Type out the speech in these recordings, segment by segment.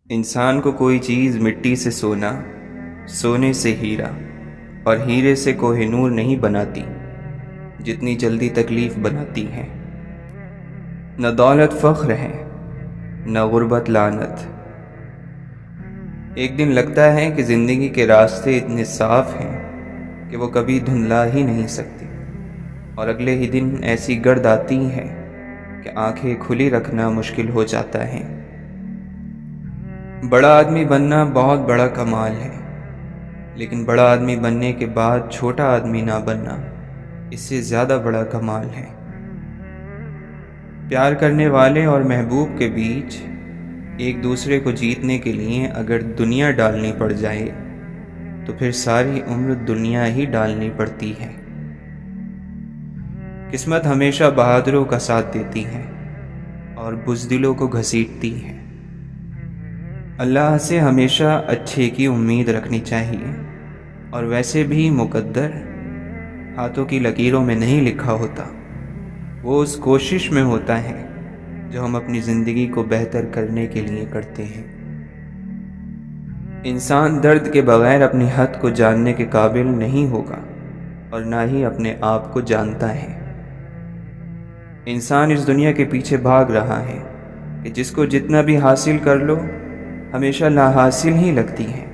انسان کو کوئی چیز مٹی سے سونا، سونے سے ہیرا اور ہیرے سے کوہ نور نہیں بناتی جتنی جلدی تکلیف بناتی ہے۔ نہ دولت فخر ہے، نہ غربت لعنت۔ ایک دن لگتا ہے کہ زندگی کے راستے اتنے صاف ہیں کہ وہ کبھی دھندلا ہی نہیں سکتے، اور اگلے ہی دن ایسی گرد آتی ہے کہ آنکھیں کھلی رکھنا مشکل ہو جاتا ہے۔ بڑا آدمی بننا بہت بڑا کمال ہے، لیکن بڑا آدمی بننے کے بعد چھوٹا آدمی نہ بننا اس سے زیادہ بڑا کمال ہے۔ پیار کرنے والے اور محبوب کے بیچ ایک دوسرے کو جیتنے کے لیے اگر دنیا ڈالنی پڑ جائے تو پھر ساری عمر دنیا ہی ڈالنی پڑتی ہے۔ قسمت ہمیشہ بہادروں کا ساتھ دیتی ہے اور بزدلوں کو گھسیٹتی ہے۔ اللہ سے ہمیشہ اچھے کی امید رکھنی چاہیے، اور ویسے بھی مقدر ہاتھوں کی لکیروں میں نہیں لکھا ہوتا، وہ اس کوشش میں ہوتا ہے جو ہم اپنی زندگی کو بہتر کرنے کے لیے کرتے ہیں۔ انسان درد کے بغیر اپنی حد کو جاننے کے قابل نہیں ہوگا اور نہ ہی اپنے آپ کو جانتا ہے۔ انسان اس دنیا کے پیچھے بھاگ رہا ہے کہ جس کو جتنا بھی حاصل کر لو ہمیشہ نا حاصل ہی لگتی ہے۔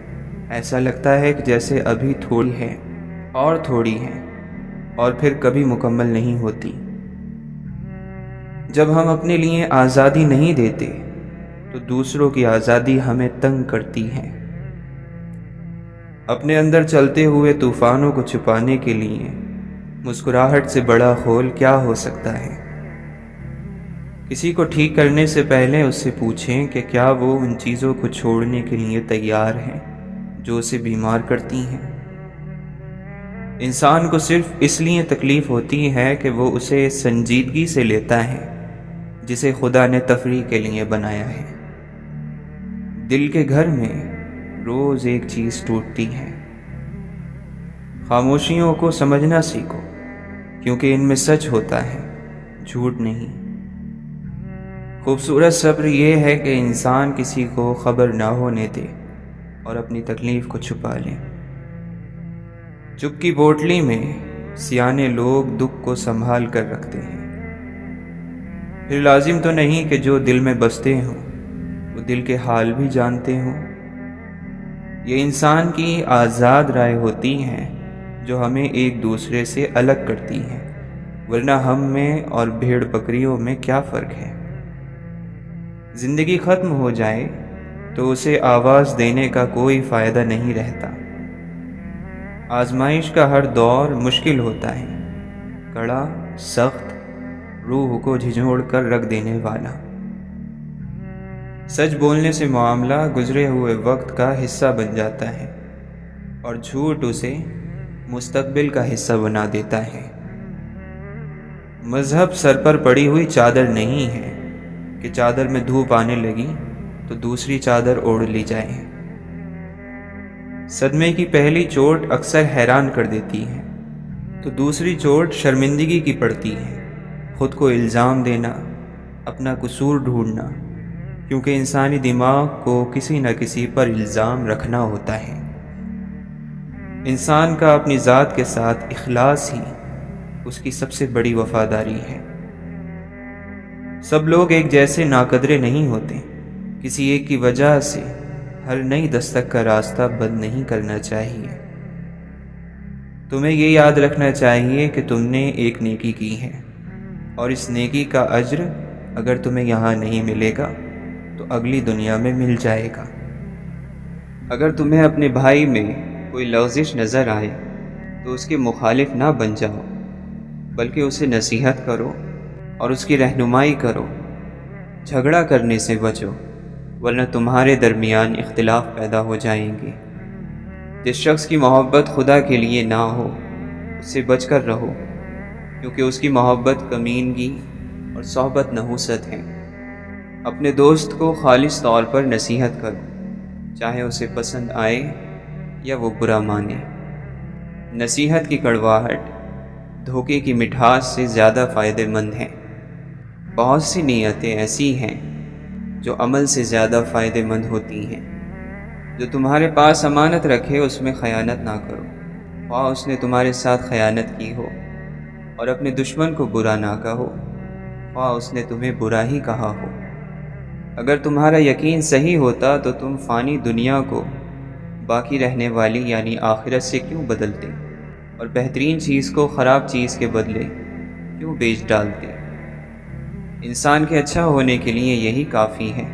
ایسا لگتا ہے کہ جیسے ابھی تھوڑی ہے اور تھوڑی ہے اور پھر کبھی مکمل نہیں ہوتی۔ جب ہم اپنے لیے آزادی نہیں دیتے تو دوسروں کی آزادی ہمیں تنگ کرتی ہے۔ اپنے اندر چلتے ہوئے طوفانوں کو چھپانے کے لیے مسکراہٹ سے بڑا خول کیا ہو سکتا ہے؟ کسی کو ٹھیک کرنے سے پہلے اس سے پوچھیں کہ کیا وہ ان چیزوں کو چھوڑنے کے لیے تیار ہے جو اسے بیمار کرتی ہیں۔ انسان کو صرف اس لیے تکلیف ہوتی ہے کہ وہ اسے سنجیدگی سے لیتا ہے جسے خدا نے تفریح کے لیے بنایا ہے۔ دل کے گھر میں روز ایک چیز ٹوٹتی ہے۔ خاموشیوں کو سمجھنا سیکھو، کیونکہ ان میں سچ ہوتا ہے، جھوٹ نہیں۔ خوبصورت صبر یہ ہے کہ انسان کسی کو خبر نہ ہونے دے اور اپنی تکلیف کو چھپا لے۔ چپ کی بوٹلی میں سیانے لوگ دکھ کو سنبھال کر رکھتے ہیں۔ پھر لازم تو نہیں کہ جو دل میں بستے ہوں وہ دل کے حال بھی جانتے ہوں۔ یہ انسان کی آزاد رائے ہوتی ہے جو ہمیں ایک دوسرے سے الگ کرتی ہے، ورنہ ہم میں اور بھیڑ بکریوں میں کیا فرق ہے؟ زندگی ختم ہو جائے تو اسے آواز دینے کا کوئی فائدہ نہیں رہتا۔ آزمائش کا ہر دور مشکل ہوتا ہے، کڑا، سخت، روح کو جھنجھوڑ کر رکھ دینے والا۔ سچ بولنے سے معاملہ گزرے ہوئے وقت کا حصہ بن جاتا ہے اور جھوٹ اسے مستقبل کا حصہ بنا دیتا ہے۔ مذہب سر پر پڑی ہوئی چادر نہیں ہے کہ چادر میں دھوپ آنے لگی تو دوسری چادر اوڑھ لی جائے۔ صدمے کی پہلی چوٹ اکثر حیران کر دیتی ہے تو دوسری چوٹ شرمندگی کی پڑتی ہے۔ خود کو الزام دینا، اپنا قصور ڈھونڈنا، کیونکہ انسانی دماغ کو کسی نہ کسی پر الزام رکھنا ہوتا ہے۔ انسان کا اپنی ذات کے ساتھ اخلاص ہی اس کی سب سے بڑی وفاداری ہے۔ سب لوگ ایک جیسے ناقدرے نہیں ہوتے، کسی ایک کی وجہ سے ہر نئی دستک کا راستہ بند نہیں کرنا چاہیے۔ تمہیں یہ یاد رکھنا چاہیے کہ تم نے ایک نیکی کی ہے، اور اس نیکی کا اجر اگر تمہیں یہاں نہیں ملے گا تو اگلی دنیا میں مل جائے گا۔ اگر تمہیں اپنے بھائی میں کوئی لغزش نظر آئے تو اس کے مخالف نہ بن جاؤ، بلکہ اسے نصیحت کرو اور اس کی رہنمائی کرو۔ جھگڑا کرنے سے بچو، ورنہ تمہارے درمیان اختلاف پیدا ہو جائیں گے۔ جس شخص کی محبت خدا کے لیے نہ ہو اس سے بچ کر رہو، کیونکہ اس کی محبت کمینگی اور صحبت نحوست ہے۔ اپنے دوست کو خالص طور پر نصیحت کرو، چاہے اسے پسند آئے یا وہ برا مانے۔ نصیحت کی کڑواہٹ دھوکے کی مٹھاس سے زیادہ فائدہ مند ہے۔ بہت سی نیتیں ایسی ہیں جو عمل سے زیادہ فائدہ مند ہوتی ہیں۔ جو تمہارے پاس امانت رکھے اس میں خیانت نہ کرو، خواہ اس نے تمہارے ساتھ خیانت کی ہو، اور اپنے دشمن کو برا نہ کہو، خواہ اس نے تمہیں برا ہی کہا ہو۔ اگر تمہارا یقین صحیح ہوتا تو تم فانی دنیا کو باقی رہنے والی یعنی آخرت سے کیوں بدلتے، اور بہترین چیز کو خراب چیز کے بدلے کیوں بیچ ڈالتے؟ انسان کے اچھا ہونے کے لیے یہی کافی ہے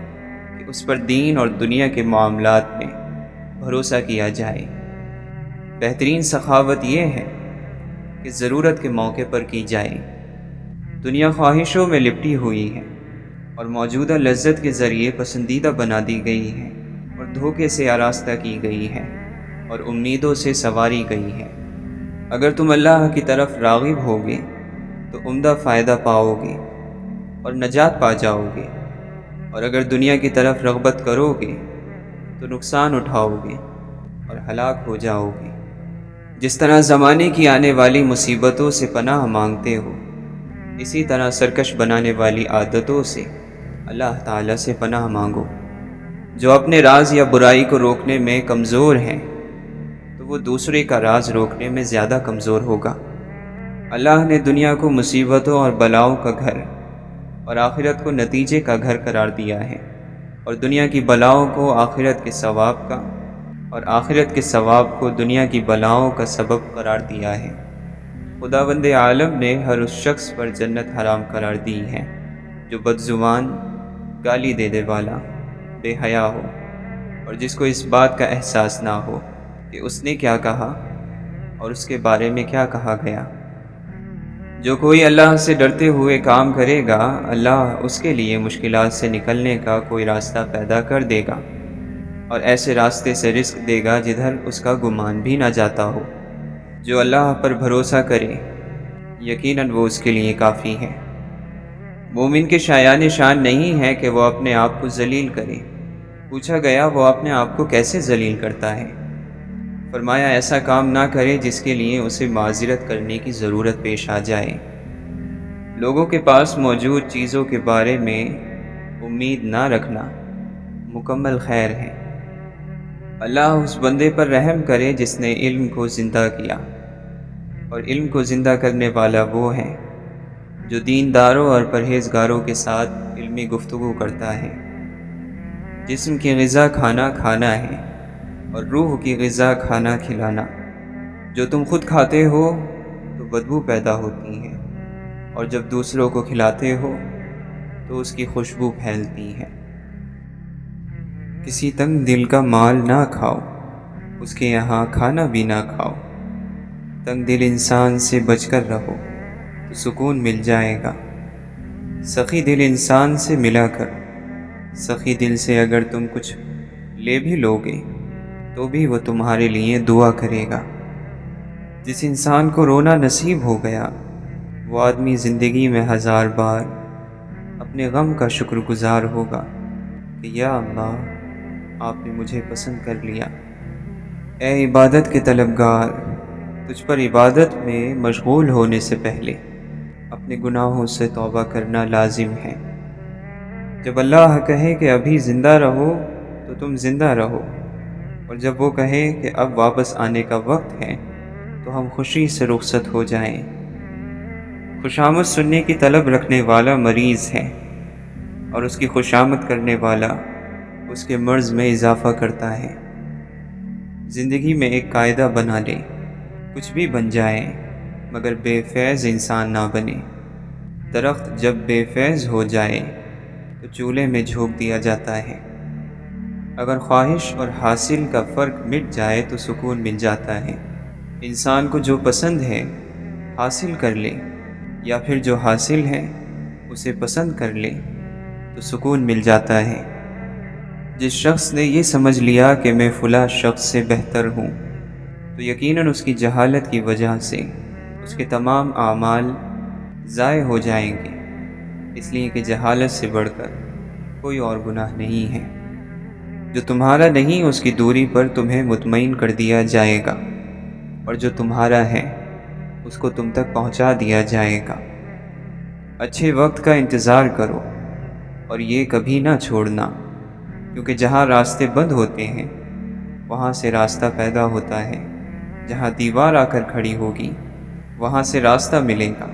کہ اس پر دین اور دنیا کے معاملات میں بھروسہ کیا جائے۔ بہترین سخاوت یہ ہے کہ ضرورت کے موقع پر کی جائے۔ دنیا خواہشوں میں لپٹی ہوئی ہے اور موجودہ لذت کے ذریعے پسندیدہ بنا دی گئی ہے، اور دھوکے سے آراستہ کی گئی ہے اور امیدوں سے سواری گئی ہے۔ اگر تم اللہ کی طرف راغب ہوگے تو عمدہ فائدہ پاؤ گے اور نجات پا جاؤ گے، اور اگر دنیا کی طرف رغبت کرو گے تو نقصان اٹھاؤ گے اور ہلاک ہو جاؤ گے۔ جس طرح زمانے کی آنے والی مصیبتوں سے پناہ مانگتے ہو، اسی طرح سرکش بنانے والی عادتوں سے اللہ تعالیٰ سے پناہ مانگو۔ جو اپنے راز یا برائی کو روکنے میں کمزور ہیں تو وہ دوسرے کا راز روکنے میں زیادہ کمزور ہوگا۔ اللہ نے دنیا کو مصیبتوں اور بلاؤں کا گھر اور آخرت کو نتیجے کا گھر قرار دیا ہے، اور دنیا کی بلاؤں کو آخرت کے ثواب کا اور آخرت کے ثواب کو دنیا کی بلاؤں کا سبب قرار دیا ہے۔ خداوند عالم نے ہر اس شخص پر جنت حرام قرار دی ہے جو بدزبان، گالی دینے والا، بے حیا ہو، اور جس کو اس بات کا احساس نہ ہو کہ اس نے کیا کہا اور اس کے بارے میں کیا کہا گیا۔ جو کوئی اللہ سے ڈرتے ہوئے کام کرے گا، اللہ اس کے لیے مشکلات سے نکلنے کا کوئی راستہ پیدا کر دے گا، اور ایسے راستے سے رزق دے گا جدھر اس کا گمان بھی نہ جاتا ہو۔ جو اللہ پر بھروسہ کرے یقیناً وہ اس کے لیے کافی ہے۔ مومن کے شایان شان نہیں ہے کہ وہ اپنے آپ کو ذلیل کرے۔ پوچھا گیا وہ اپنے آپ کو کیسے ذلیل کرتا ہے؟ فرمایا ایسا کام نہ کرے جس کے لیے اسے معذرت کرنے کی ضرورت پیش آ جائے۔ لوگوں کے پاس موجود چیزوں کے بارے میں امید نہ رکھنا مکمل خیر ہے۔ اللہ اس بندے پر رحم کرے جس نے علم کو زندہ کیا، اور علم کو زندہ کرنے والا وہ ہے جو دینداروں اور پرہیزگاروں کے ساتھ علمی گفتگو کرتا ہے۔ جسم کی غذا کھانا کھانا ہے اور روح کی غذا کھانا کھلانا۔ جو تم خود کھاتے ہو تو بدبو پیدا ہوتی ہے، اور جب دوسروں کو کھلاتے ہو تو اس کی خوشبو پھیلتی ہے۔ کسی تنگ دل کا مال نہ کھاؤ، اس کے یہاں کھانا بھی نہ کھاؤ۔ تنگ دل انسان سے بچ کر رہو تو سکون مل جائے گا۔ سخی دل انسان سے ملا کر، سخی دل سے اگر تم کچھ لے بھی لوگے تو بھی وہ تمہارے لیے دعا کرے گا۔ جس انسان کو رونا نصیب ہو گیا وہ آدمی زندگی میں 1000 بار اپنے غم کا شکر گزار ہوگا کہ یا اللہ آپ نے مجھے پسند کر لیا۔ اے عبادت کے طلبگار، تجھ پر عبادت میں مشغول ہونے سے پہلے اپنے گناہوں سے توبہ کرنا لازم ہے۔ جب اللہ کہے کہ ابھی زندہ رہو تو تم زندہ رہو، اور جب وہ کہے کہ اب واپس آنے کا وقت ہے تو ہم خوشی سے رخصت ہو جائیں۔ خوشامد سننے کی طلب رکھنے والا مریض ہے، اور اس کی خوشامد کرنے والا اس کے مرض میں اضافہ کرتا ہے۔ زندگی میں ایک قاعدہ بنا لے، کچھ بھی بن جائے مگر بے فیض انسان نہ بنے۔ درخت جب بے فیض ہو جائے تو چولہے میں جھونک دیا جاتا ہے۔ اگر خواہش اور حاصل کا فرق مٹ جائے تو سکون مل جاتا ہے۔ انسان کو جو پسند ہے حاصل کر لے، یا پھر جو حاصل ہے اسے پسند کر لے تو سکون مل جاتا ہے۔ جس شخص نے یہ سمجھ لیا کہ میں فلاں شخص سے بہتر ہوں تو یقیناً اس کی جہالت کی وجہ سے اس کے تمام اعمال ضائع ہو جائیں گے، اس لیے کہ جہالت سے بڑھ کر کوئی اور گناہ نہیں ہے۔ جو تمہارا نہیں اس کی دوری پر تمہیں مطمئن کر دیا جائے گا، اور جو تمہارا ہے اس کو تم تک پہنچا دیا جائے گا۔ اچھے وقت کا انتظار کرو اور یہ کبھی نہ چھوڑنا، کیونکہ جہاں راستے بند ہوتے ہیں وہاں سے راستہ پیدا ہوتا ہے، جہاں دیوار آ کر کھڑی ہوگی وہاں سے راستہ ملے گا۔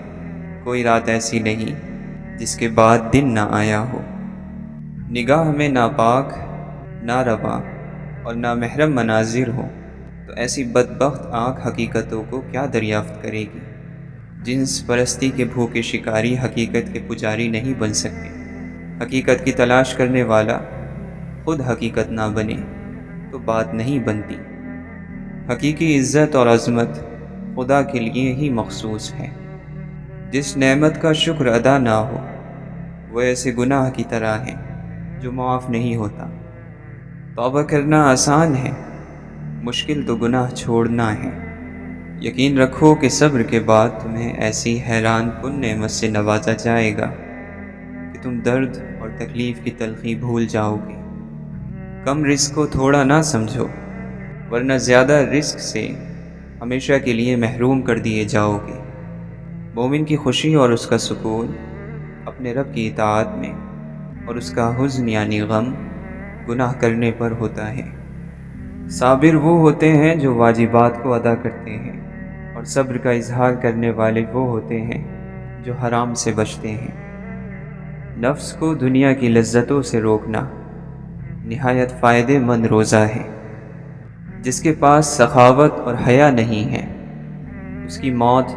کوئی رات ایسی نہیں جس کے بعد دن نہ آیا ہو۔ نگاہ میں ناپاک، ناروا اور نامحرم مناظر ہو تو ایسی بدبخت آنکھ حقیقتوں کو کیا دریافت کرے گی؟ جنس پرستی کے بھوکے شکاری حقیقت کے پجاری نہیں بن سکتے۔ حقیقت کی تلاش کرنے والا خود حقیقت نہ بنے تو بات نہیں بنتی۔ حقیقی عزت اور عظمت خدا کے لیے ہی مخصوص ہے۔ جس نعمت کا شکر ادا نہ ہو وہ ایسے گناہ کی طرح ہے جو معاف نہیں ہوتا۔ توبہ کرنا آسان ہے، مشکل تو گناہ چھوڑنا ہے۔ یقین رکھو کہ صبر کے بعد تمہیں ایسی حیران کن نعمت سے نوازا جائے گا کہ تم درد اور تکلیف کی تلخی بھول جاؤ گے۔ کم رزق کو تھوڑا نہ سمجھو، ورنہ زیادہ رزق سے ہمیشہ کے لیے محروم کر دیے جاؤ گے۔ مومن کی خوشی اور اس کا سکون اپنے رب کی اطاعت میں، اور اس کا حزن یعنی غم گناہ کرنے پر ہوتا ہے۔ صابر وہ ہوتے ہیں جو واجبات کو ادا کرتے ہیں، اور صبر کا اظہار کرنے والے وہ ہوتے ہیں جو حرام سے بچتے ہیں۔ نفس کو دنیا کی لذتوں سے روکنا نہایت فائدے مند روزہ ہے۔ جس کے پاس سخاوت اور حیا نہیں ہے اس کی موت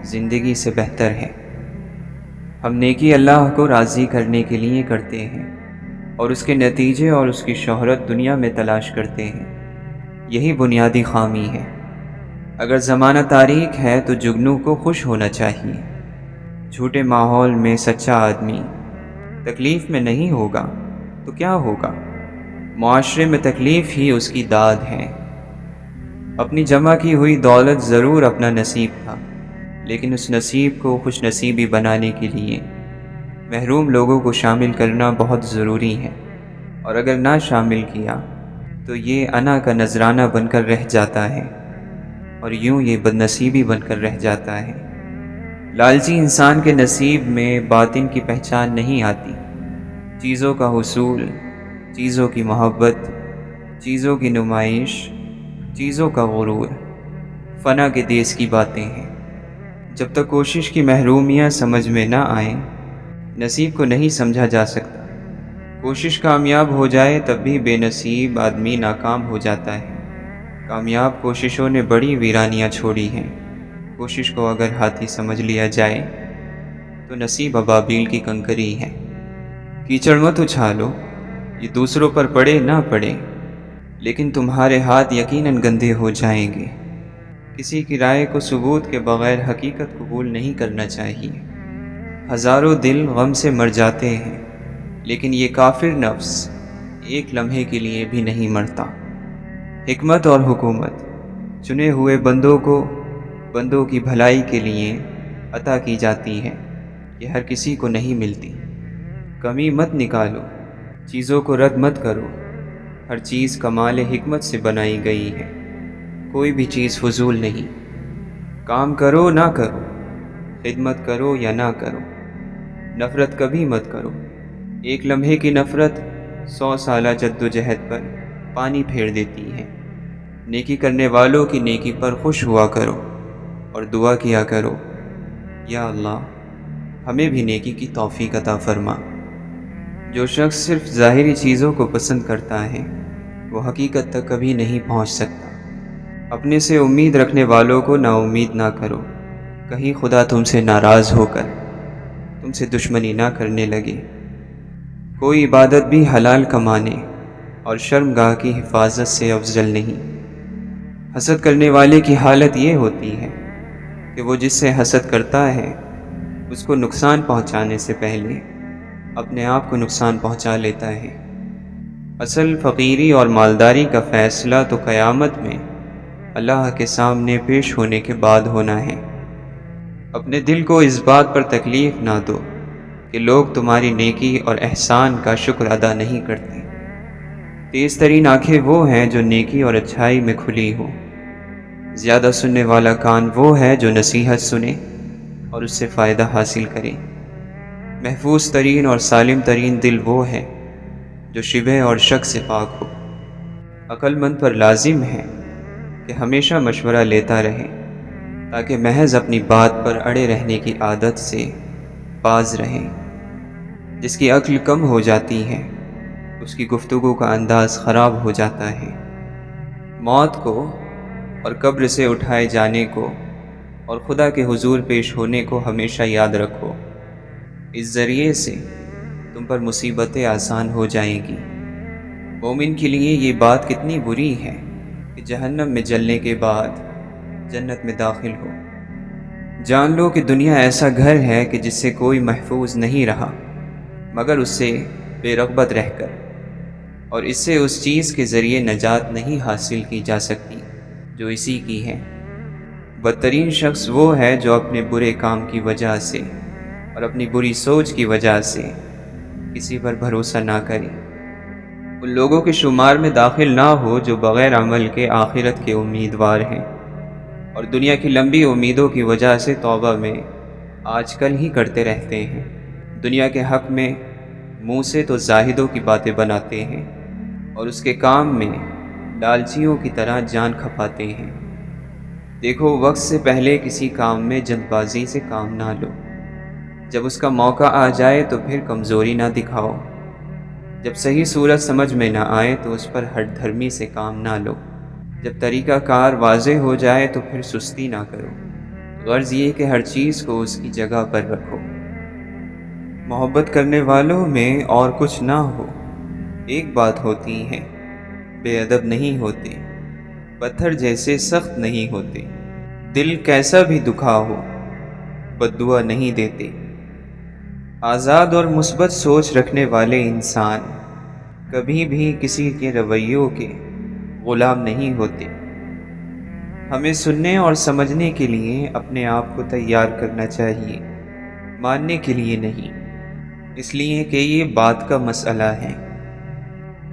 زندگی سے بہتر ہے۔ ہم نیکی اللہ کو راضی کرنے کے لیے کرتے ہیں، اور اس کے نتیجے اور اس کی شہرت دنیا میں تلاش کرتے ہیں۔ یہی بنیادی خامی ہے۔ اگر زمانہ تاریک ہے تو جگنو کو خوش ہونا چاہیے۔ جھوٹے ماحول میں سچا آدمی تکلیف میں نہیں ہوگا تو کیا ہوگا؟ معاشرے میں تکلیف ہی اس کی داد ہے۔ اپنی جمع کی ہوئی دولت ضرور اپنا نصیب تھا، لیکن اس نصیب کو خوش نصیبی بنانے کے لیے محروم لوگوں کو شامل کرنا بہت ضروری ہے، اور اگر نہ شامل کیا تو یہ انا کا نذرانہ بن کر رہ جاتا ہے، اور یوں یہ بد نصیبی بن کر رہ جاتا ہے۔ لالچی انسان کے نصیب میں باطن کی پہچان نہیں آتی۔ چیزوں کا حصول، چیزوں کی محبت، چیزوں کی نمائش، چیزوں کا غرور فنا کے دیس کی باتیں ہیں۔ جب تک کوشش کی محرومیاں سمجھ میں نہ آئیں نصیب کو نہیں سمجھا جا سکتا۔ کوشش کامیاب ہو جائے تب بھی بے نصیب آدمی ناکام ہو جاتا ہے۔ کامیاب کوششوں نے بڑی ویرانیاں چھوڑی ہیں۔ کوشش کو اگر ہاتھی سمجھ لیا جائے تو نصیب ابابیل کی کنکری ہے۔ کیچڑ مت اچھالو، یہ دوسروں پر پڑے نہ پڑے، لیکن تمہارے ہاتھ یقیناً گندے ہو جائیں گے۔ کسی کی رائے کو ثبوت کے بغیر حقیقت قبول نہیں کرنا چاہیے۔ ہزاروں دل غم سے مر جاتے ہیں، لیکن یہ کافر نفس ایک لمحے کے لیے بھی نہیں مرتا۔ حکمت اور حکومت چنے ہوئے بندوں کو بندوں کی بھلائی کے لیے عطا کی جاتی ہے، یہ ہر کسی کو نہیں ملتی۔ کمی مت نکالو، چیزوں کو رد مت کرو، ہر چیز کمال حکمت سے بنائی گئی ہے، کوئی بھی چیز فضول نہیں۔ کام کرو نہ کرو، خدمت کرو یا نہ کرو، نفرت کبھی مت کرو۔ ایک لمحے کی نفرت 100 سالہ جد و جہد پر پانی پھیر دیتی ہے۔ نیکی کرنے والوں کی نیکی پر خوش ہوا کرو اور دعا کیا کرو، یا اللہ ہمیں بھی نیکی کی توفیق عطا فرما۔ جو شخص صرف ظاہری چیزوں کو پسند کرتا ہے وہ حقیقت تک کبھی نہیں پہنچ سکتا۔ اپنے سے امید رکھنے والوں کو نا امید نہ کرو، کہیں خدا تم سے ناراض ہو کر تم سے دشمنی نہ کرنے لگے۔ کوئی عبادت بھی حلال کمانے اور شرمگاہ کی حفاظت سے افضل نہیں۔ حسد کرنے والے کی حالت یہ ہوتی ہے کہ وہ جس سے حسد کرتا ہے اس کو نقصان پہنچانے سے پہلے اپنے آپ کو نقصان پہنچا لیتا ہے۔ اصل فقیری اور مالداری کا فیصلہ تو قیامت میں اللہ کے سامنے پیش ہونے کے بعد ہونا ہے۔ اپنے دل کو اس بات پر تکلیف نہ دو کہ لوگ تمہاری نیکی اور احسان کا شکر ادا نہیں کرتے۔ تیز ترین آنکھیں وہ ہیں جو نیکی اور اچھائی میں کھلی ہو۔ زیادہ سننے والا کان وہ ہے جو نصیحت سنے اور اس سے فائدہ حاصل کرے۔ محفوظ ترین اور سالم ترین دل وہ ہے جو شبہ اور شک سے پاک ہو۔ عقل مند پر لازم ہے کہ ہمیشہ مشورہ لیتا رہے تاکہ محض اپنی بات پر اڑے رہنے کی عادت سے باز رہے۔ جس کی عقل کم ہو جاتی ہے اس کی گفتگو کا انداز خراب ہو جاتا ہے۔ موت کو اور قبر سے اٹھائے جانے کو اور خدا کے حضور پیش ہونے کو ہمیشہ یاد رکھو۔ اس ذریعے سے تم پر مصیبتیں آسان ہو جائیں گی۔ مومن کے لیے یہ بات کتنی بری ہے کہ جہنم میں جلنے کے بعد جنت میں داخل ہو۔ جان لو کہ دنیا ایسا گھر ہے کہ جس سے کوئی محفوظ نہیں رہا مگر اس سے بے رغبت رہ کر، اور اس سے اس چیز کے ذریعے نجات نہیں حاصل کی جا سکتی جو اسی کی ہے۔ بدترین شخص وہ ہے جو اپنے برے کام کی وجہ سے اور اپنی بری سوچ کی وجہ سے کسی پر بھروسہ نہ کرے۔ ان لوگوں کے شمار میں داخل نہ ہو جو بغیر عمل کے آخرت کے امیدوار ہیں اور دنیا کی لمبی امیدوں کی وجہ سے توبہ میں آج کل ہی کرتے رہتے ہیں۔ دنیا کے حق میں منہ سے تو زاہدوں کی باتیں بناتے ہیں اور اس کے کام میں لالچیوں کی طرح جان کھپاتے ہیں۔ دیکھو، وقت سے پہلے کسی کام میں جلد بازی سے کام نہ لو۔ جب اس کا موقع آ جائے تو پھر کمزوری نہ دکھاؤ۔ جب صحیح صورت سمجھ میں نہ آئے تو اس پر ہٹ دھرمی سے کام نہ لو۔ جب طریقہ کار واضح ہو جائے تو پھر سستی نہ کرو۔ غرض یہ کہ ہر چیز کو اس کی جگہ پر رکھو۔ محبت کرنے والوں میں اور کچھ نہ ہو ایک بات ہوتی ہے، بے ادب نہیں ہوتے، پتھر جیسے سخت نہیں ہوتے، دل کیسا بھی دکھا ہو بد دعا نہیں دیتے۔ آزاد اور مثبت سوچ رکھنے والے انسان کبھی بھی کسی کے رویوں کے غلام نہیں ہوتے۔ ہمیں سننے اور سمجھنے کے لیے اپنے آپ کو تیار کرنا چاہیے، ماننے کے لیے نہیں، اس لیے کہ یہ بات کا مسئلہ ہے۔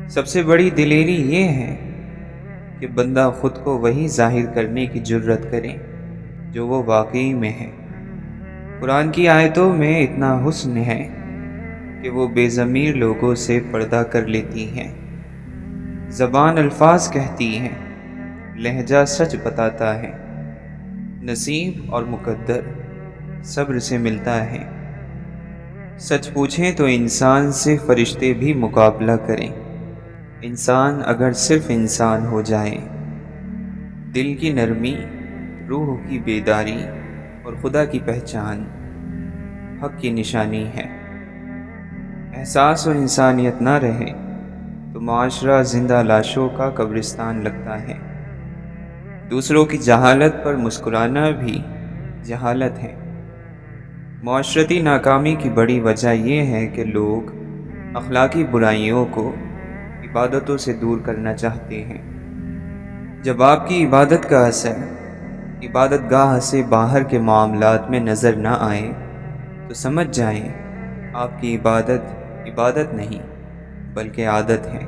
سب سے بڑی دلیری یہ ہے کہ بندہ خود کو وہی ظاہر کرنے کی جرت کرے جو وہ واقعی میں ہے۔ قرآن کی آیتوں میں اتنا حسن ہے کہ وہ بے ضمیر لوگوں سے پردہ کر لیتی ہیں۔ زبان الفاظ کہتی ہے، لہجہ سچ بتاتا ہے، نصیب اور مقدر صبر سے ملتا ہے۔ سچ پوچھیں تو انسان سے فرشتے بھی مقابلہ کریں۔ انسان اگر صرف انسان ہو جائے، دل کی نرمی، روح کی بیداری اور خدا کی پہچان حق کی نشانی ہے۔ احساس اور انسانیت نہ رہے تو معاشرہ زندہ لاشوں کا قبرستان لگتا ہے۔ دوسروں کی جہالت پر مسکرانا بھی جہالت ہے۔ معاشرتی ناکامی کی بڑی وجہ یہ ہے کہ لوگ اخلاقی برائیوں کو عبادتوں سے دور کرنا چاہتے ہیں۔ جب آپ کی عبادت کا اثر عبادت گاہ سے باہر کے معاملات میں نظر نہ آئے تو سمجھ جائیں آپ کی عبادت نہیں بلکہ عادت ہے۔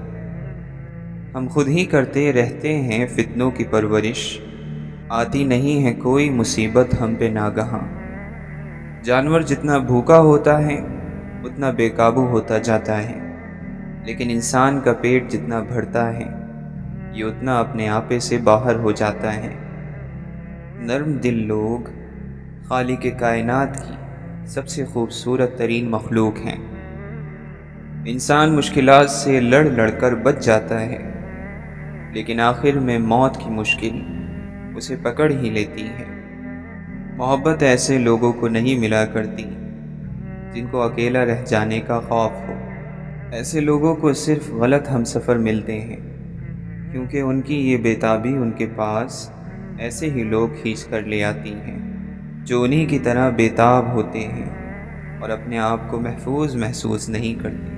ہم خود ہی کرتے رہتے ہیں فتنوں کی پرورش، آتی نہیں ہے کوئی مصیبت ہم پہ ناگہاں۔ جانور جتنا بھوکا ہوتا ہے اتنا بے قابو ہوتا جاتا ہے، لیکن انسان کا پیٹ جتنا بھرتا ہے یہ اتنا اپنے آپے سے باہر ہو جاتا ہے۔ نرم دل لوگ خالق کائنات کی سب سے خوبصورت ترین مخلوق ہیں۔ انسان مشکلات سے لڑ کر بچ جاتا ہے، لیکن آخر میں موت کی مشکل اسے پکڑ ہی لیتی ہے۔ محبت ایسے لوگوں کو نہیں ملا کرتی جن کو اکیلا رہ جانے کا خوف ہو۔ ایسے لوگوں کو صرف غلط ہمسفر ملتے ہیں، کیونکہ ان کی یہ بےتابی ان کے پاس ایسے ہی لوگ کھینچ کر لے آتی ہیں جو انہی کی طرح بےتاب ہوتے ہیں اور اپنے آپ کو محفوظ محسوس نہیں کرتے،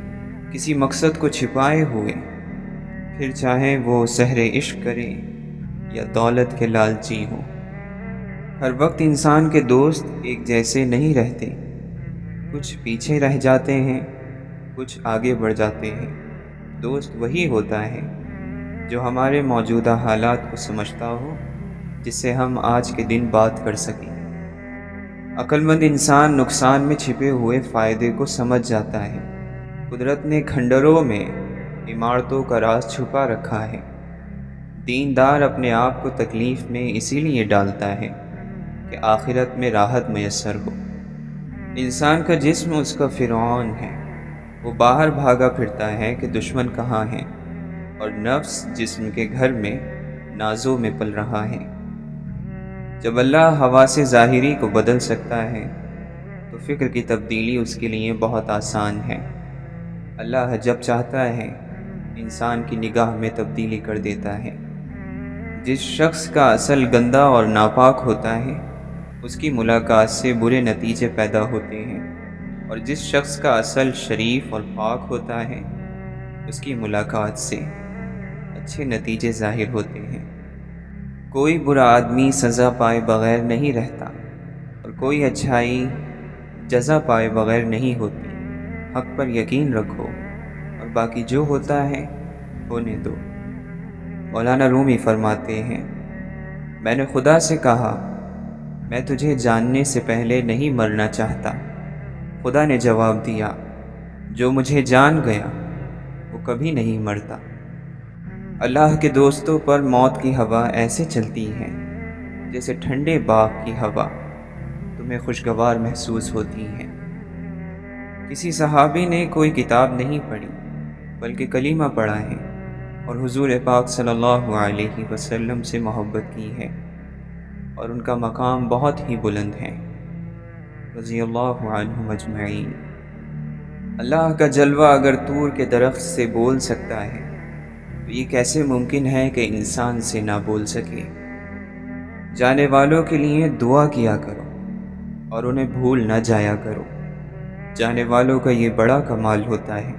کسی مقصد کو چھپائے ہوئے، پھر چاہے وہ سحر عشق کرے یا دولت کے لالچی ہو۔ ہر وقت انسان کے دوست ایک جیسے نہیں رہتے، کچھ پیچھے رہ جاتے ہیں، کچھ آگے بڑھ جاتے ہیں۔ دوست وہی ہوتا ہے جو ہمارے موجودہ حالات کو سمجھتا ہو، جس سے ہم آج کے دن بات کر سکیں۔ عقل مند انسان نقصان میں چھپے ہوئے فائدے کو سمجھ جاتا ہے۔ قدرت نے کھنڈروں میں عمارتوں کا راز چھپا رکھا ہے۔ دیندار اپنے آپ کو تکلیف میں اسی لیے ڈالتا ہے کہ آخرت میں راحت میسر ہو۔ انسان کا جسم اس کا فرعون ہے، وہ باہر بھاگا پھرتا ہے کہ دشمن کہاں ہے، اور نفس جسم کے گھر میں نازوں میں پل رہا ہے۔ جب اللہ حواس ظاہری کو بدل سکتا ہے تو فکر کی تبدیلی اس کے لیے بہت آسان ہے۔ اللہ جب چاہتا ہے انسان کی نگاہ میں تبدیلی کر دیتا ہے۔ جس شخص کا اصل گندا اور ناپاک ہوتا ہے اس کی ملاقات سے برے نتیجے پیدا ہوتے ہیں، اور جس شخص کا اصل شریف اور پاک ہوتا ہے اس کی ملاقات سے اچھے نتیجے ظاہر ہوتے ہیں۔ کوئی برا آدمی سزا پائے بغیر نہیں رہتا، اور کوئی اچھائی جزا پائے بغیر نہیں ہوتی۔ حق پر یقین رکھو اور باقی جو ہوتا ہے ہونے دو۔ مولانا رومی فرماتے ہیں، میں نے خدا سے کہا میں تجھے جاننے سے پہلے نہیں مرنا چاہتا۔ خدا نے جواب دیا، جو مجھے جان گیا وہ کبھی نہیں مرتا۔ اللہ کے دوستوں پر موت کی ہوا ایسے چلتی ہے جیسے ٹھنڈے باغ کی ہوا تمہیں خوشگوار محسوس ہوتی ہے۔ کسی صحابی نے کوئی کتاب نہیں پڑھی بلکہ کلمہ پڑھا ہے اور حضور پاک صلی اللہ علیہ وسلم سے محبت کی ہے، اور ان کا مقام بہت ہی بلند ہے، رضی اللہ عنہم اجمعین۔ اللہ کا جلوہ اگر طور کے درخت سے بول سکتا ہے تو یہ کیسے ممکن ہے کہ انسان سے نہ بول سکے؟ جانے والوں کے لیے دعا کیا کرو اور انہیں بھول نہ جایا کرو۔ جانے والوں کا یہ بڑا کمال ہوتا ہے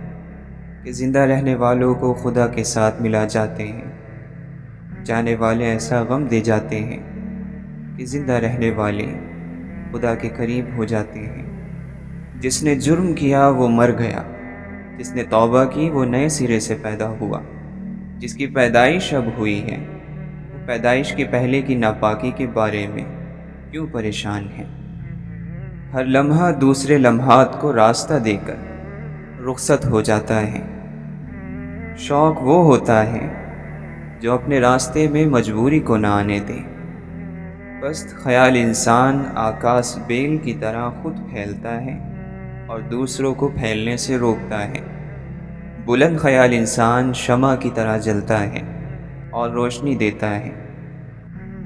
کہ زندہ رہنے والوں کو خدا کے ساتھ ملا جاتے ہیں۔ جانے والے ایسا غم دے جاتے ہیں کہ زندہ رہنے والے خدا کے قریب ہو جاتے ہیں۔ جس نے جرم کیا وہ مر گیا، جس نے توبہ کی وہ نئے سرے سے پیدا ہوا۔ جس کی پیدائش اب ہوئی ہے وہ پیدائش کے پہلے کی ناپاکی کے بارے میں کیوں پریشان ہے؟ ہر لمحہ دوسرے لمحات کو راستہ دے کر رخصت ہو جاتا ہے۔ شوق وہ ہوتا ہے جو اپنے راستے میں مجبوری کو نہ آنے دے۔ پست خیال انسان آکاش بیل کی طرح خود پھیلتا ہے اور دوسروں کو پھیلنے سے روکتا ہے۔ بلند خیال انسان شمع کی طرح جلتا ہے اور روشنی دیتا ہے۔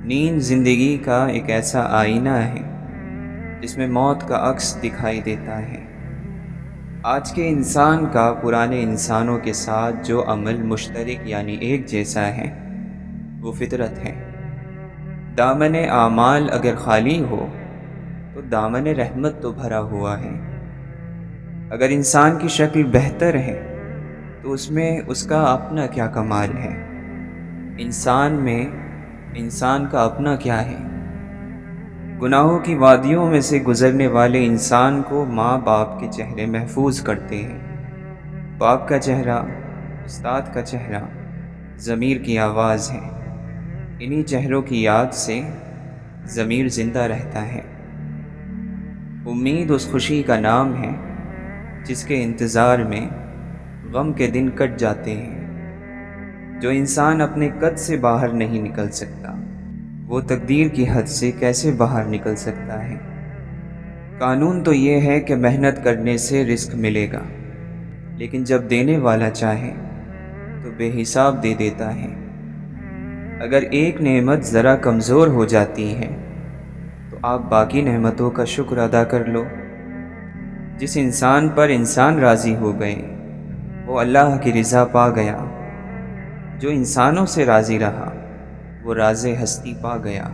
نیند زندگی کا ایک ایسا آئینہ ہے جس میں موت کا عکس دکھائی دیتا ہے۔ آج کے انسان کا پرانے انسانوں کے ساتھ جو عمل مشترک یعنی ایک جیسا ہے وہ فطرت ہے۔ دامن اعمال اگر خالی ہو تو دامن رحمت تو بھرا ہوا ہے۔ اگر انسان کی شکل بہتر ہے تو اس میں اس کا اپنا کیا کمال ہے؟ انسان میں انسان کا اپنا کیا ہے؟ گناہوں کی وادیوں میں سے گزرنے والے انسان کو ماں باپ کے چہرے محفوظ کرتے ہیں۔ باپ کا چہرہ، استاد کا چہرہ، ضمیر کی آواز ہے۔ انہی چہروں کی یاد سے ضمیر زندہ رہتا ہے۔ امید اس خوشی کا نام ہے جس کے انتظار میں غم کے دن کٹ جاتے ہیں۔ جو انسان اپنے قد سے باہر نہیں نکل سکتا وہ تقدیر کی حد سے کیسے باہر نکل سکتا ہے؟ قانون تو یہ ہے کہ محنت کرنے سے رزق ملے گا، لیکن جب دینے والا چاہے تو بے حساب دے دیتا ہے۔ اگر ایک نعمت ذرا کمزور ہو جاتی ہے تو آپ باقی نعمتوں کا شکر ادا کر لو۔ جس انسان پر انسان راضی ہو گئے وہ اللہ کی رضا پا گیا۔ جو انسانوں سے راضی رہا وہ راز ہستی پا گیا۔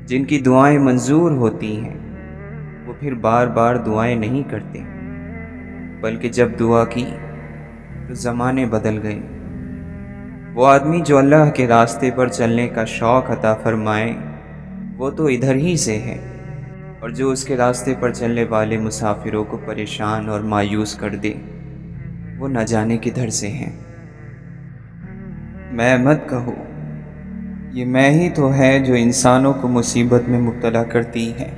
جن کی دعائیں منظور ہوتی ہیں وہ پھر بار بار دعائیں نہیں کرتے، بلکہ جب دعا کی تو زمانے بدل گئے۔ وہ آدمی جو اللہ کے راستے پر چلنے کا شوق عطا فرمائے وہ تو ادھر ہی سے ہے، اور جو اس کے راستے پر چلنے والے مسافروں کو پریشان اور مایوس کر دے وہ نہ جانے کدھر سے ہیں۔ میں مت کہو، یہ میں ہی تو ہے جو انسانوں کو مصیبت میں مبتلا کرتی ہے۔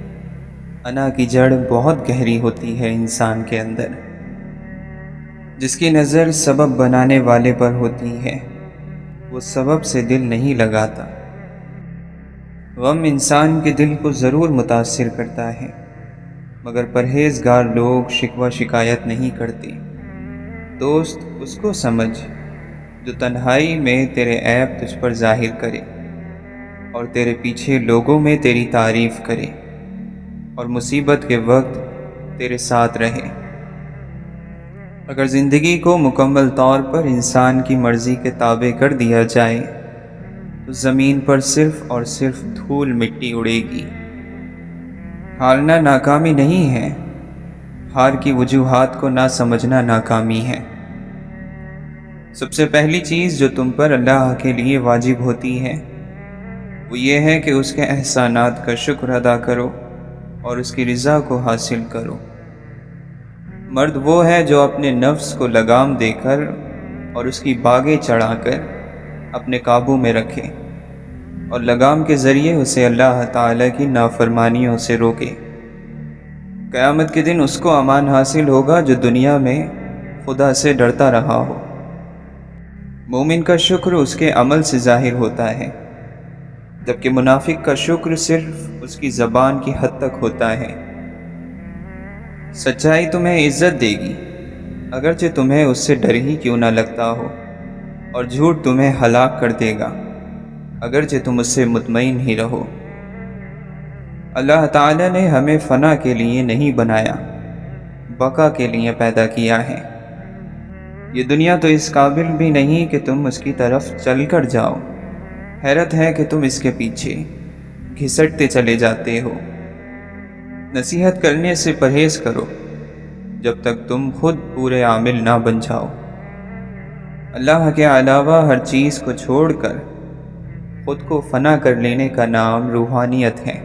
انا کی جڑ بہت گہری ہوتی ہے انسان کے اندر، جس کی نظر سبب بنانے والے پر ہوتی ہے وہ سبب سے دل نہیں لگاتا۔ غم انسان کے دل کو ضرور متاثر کرتا ہے، مگر پرہیزگار لوگ شکوہ شکایت نہیں کرتے۔ دوست اس کو سمجھ جو تنہائی میں تیرے عیب تجھ پر ظاہر کرے اور تیرے پیچھے لوگوں میں تیری تعریف کرے اور مصیبت کے وقت تیرے ساتھ رہے۔ اگر زندگی کو مکمل طور پر انسان کی مرضی کے تابع کر دیا جائے تو زمین پر صرف اور صرف دھول مٹی اڑے گی۔ ہارنا ناکامی نہیں ہے، ہار کی وجوہات کو نہ سمجھنا ناکامی ہے۔ سب سے پہلی چیز جو تم پر اللہ کے لیے واجب ہوتی ہے وہ یہ ہے کہ اس کے احسانات کا شکر ادا کرو اور اس کی رضا کو حاصل کرو۔ مرد وہ ہے جو اپنے نفس کو لگام دے کر اور اس کی باگیں چڑھا کر اپنے قابو میں رکھے اور لگام کے ذریعے اسے اللہ تعالیٰ کی نافرمانیوں سے روکے۔ قیامت کے دن اس کو امان حاصل ہوگا جو دنیا میں خدا سے ڈرتا رہا ہو۔ مومن کا شکر اس کے عمل سے ظاہر ہوتا ہے، جبکہ منافق کا شکر صرف اس کی زبان کی حد تک ہوتا ہے۔ سچائی تمہیں عزت دے گی اگرچہ تمہیں اس سے ڈر ہی کیوں نہ لگتا ہو، اور جھوٹ تمہیں ہلاک کر دے گا اگرچہ تم اس سے مطمئن ہی رہو۔ اللہ تعالیٰ نے ہمیں فنا کے لیے نہیں بنایا، بقا کے لیے پیدا کیا ہے۔ یہ دنیا تو اس قابل بھی نہیں کہ تم اس کی طرف چل کر جاؤ، حیرت ہے کہ تم اس کے پیچھے گھسٹتے چلے جاتے ہو۔ نصیحت کرنے سے پرہیز کرو جب تک تم خود پورے عامل نہ بن جاؤ۔ اللہ کے علاوہ ہر چیز کو چھوڑ کر خود کو فنا کر لینے کا نام روحانیت ہے۔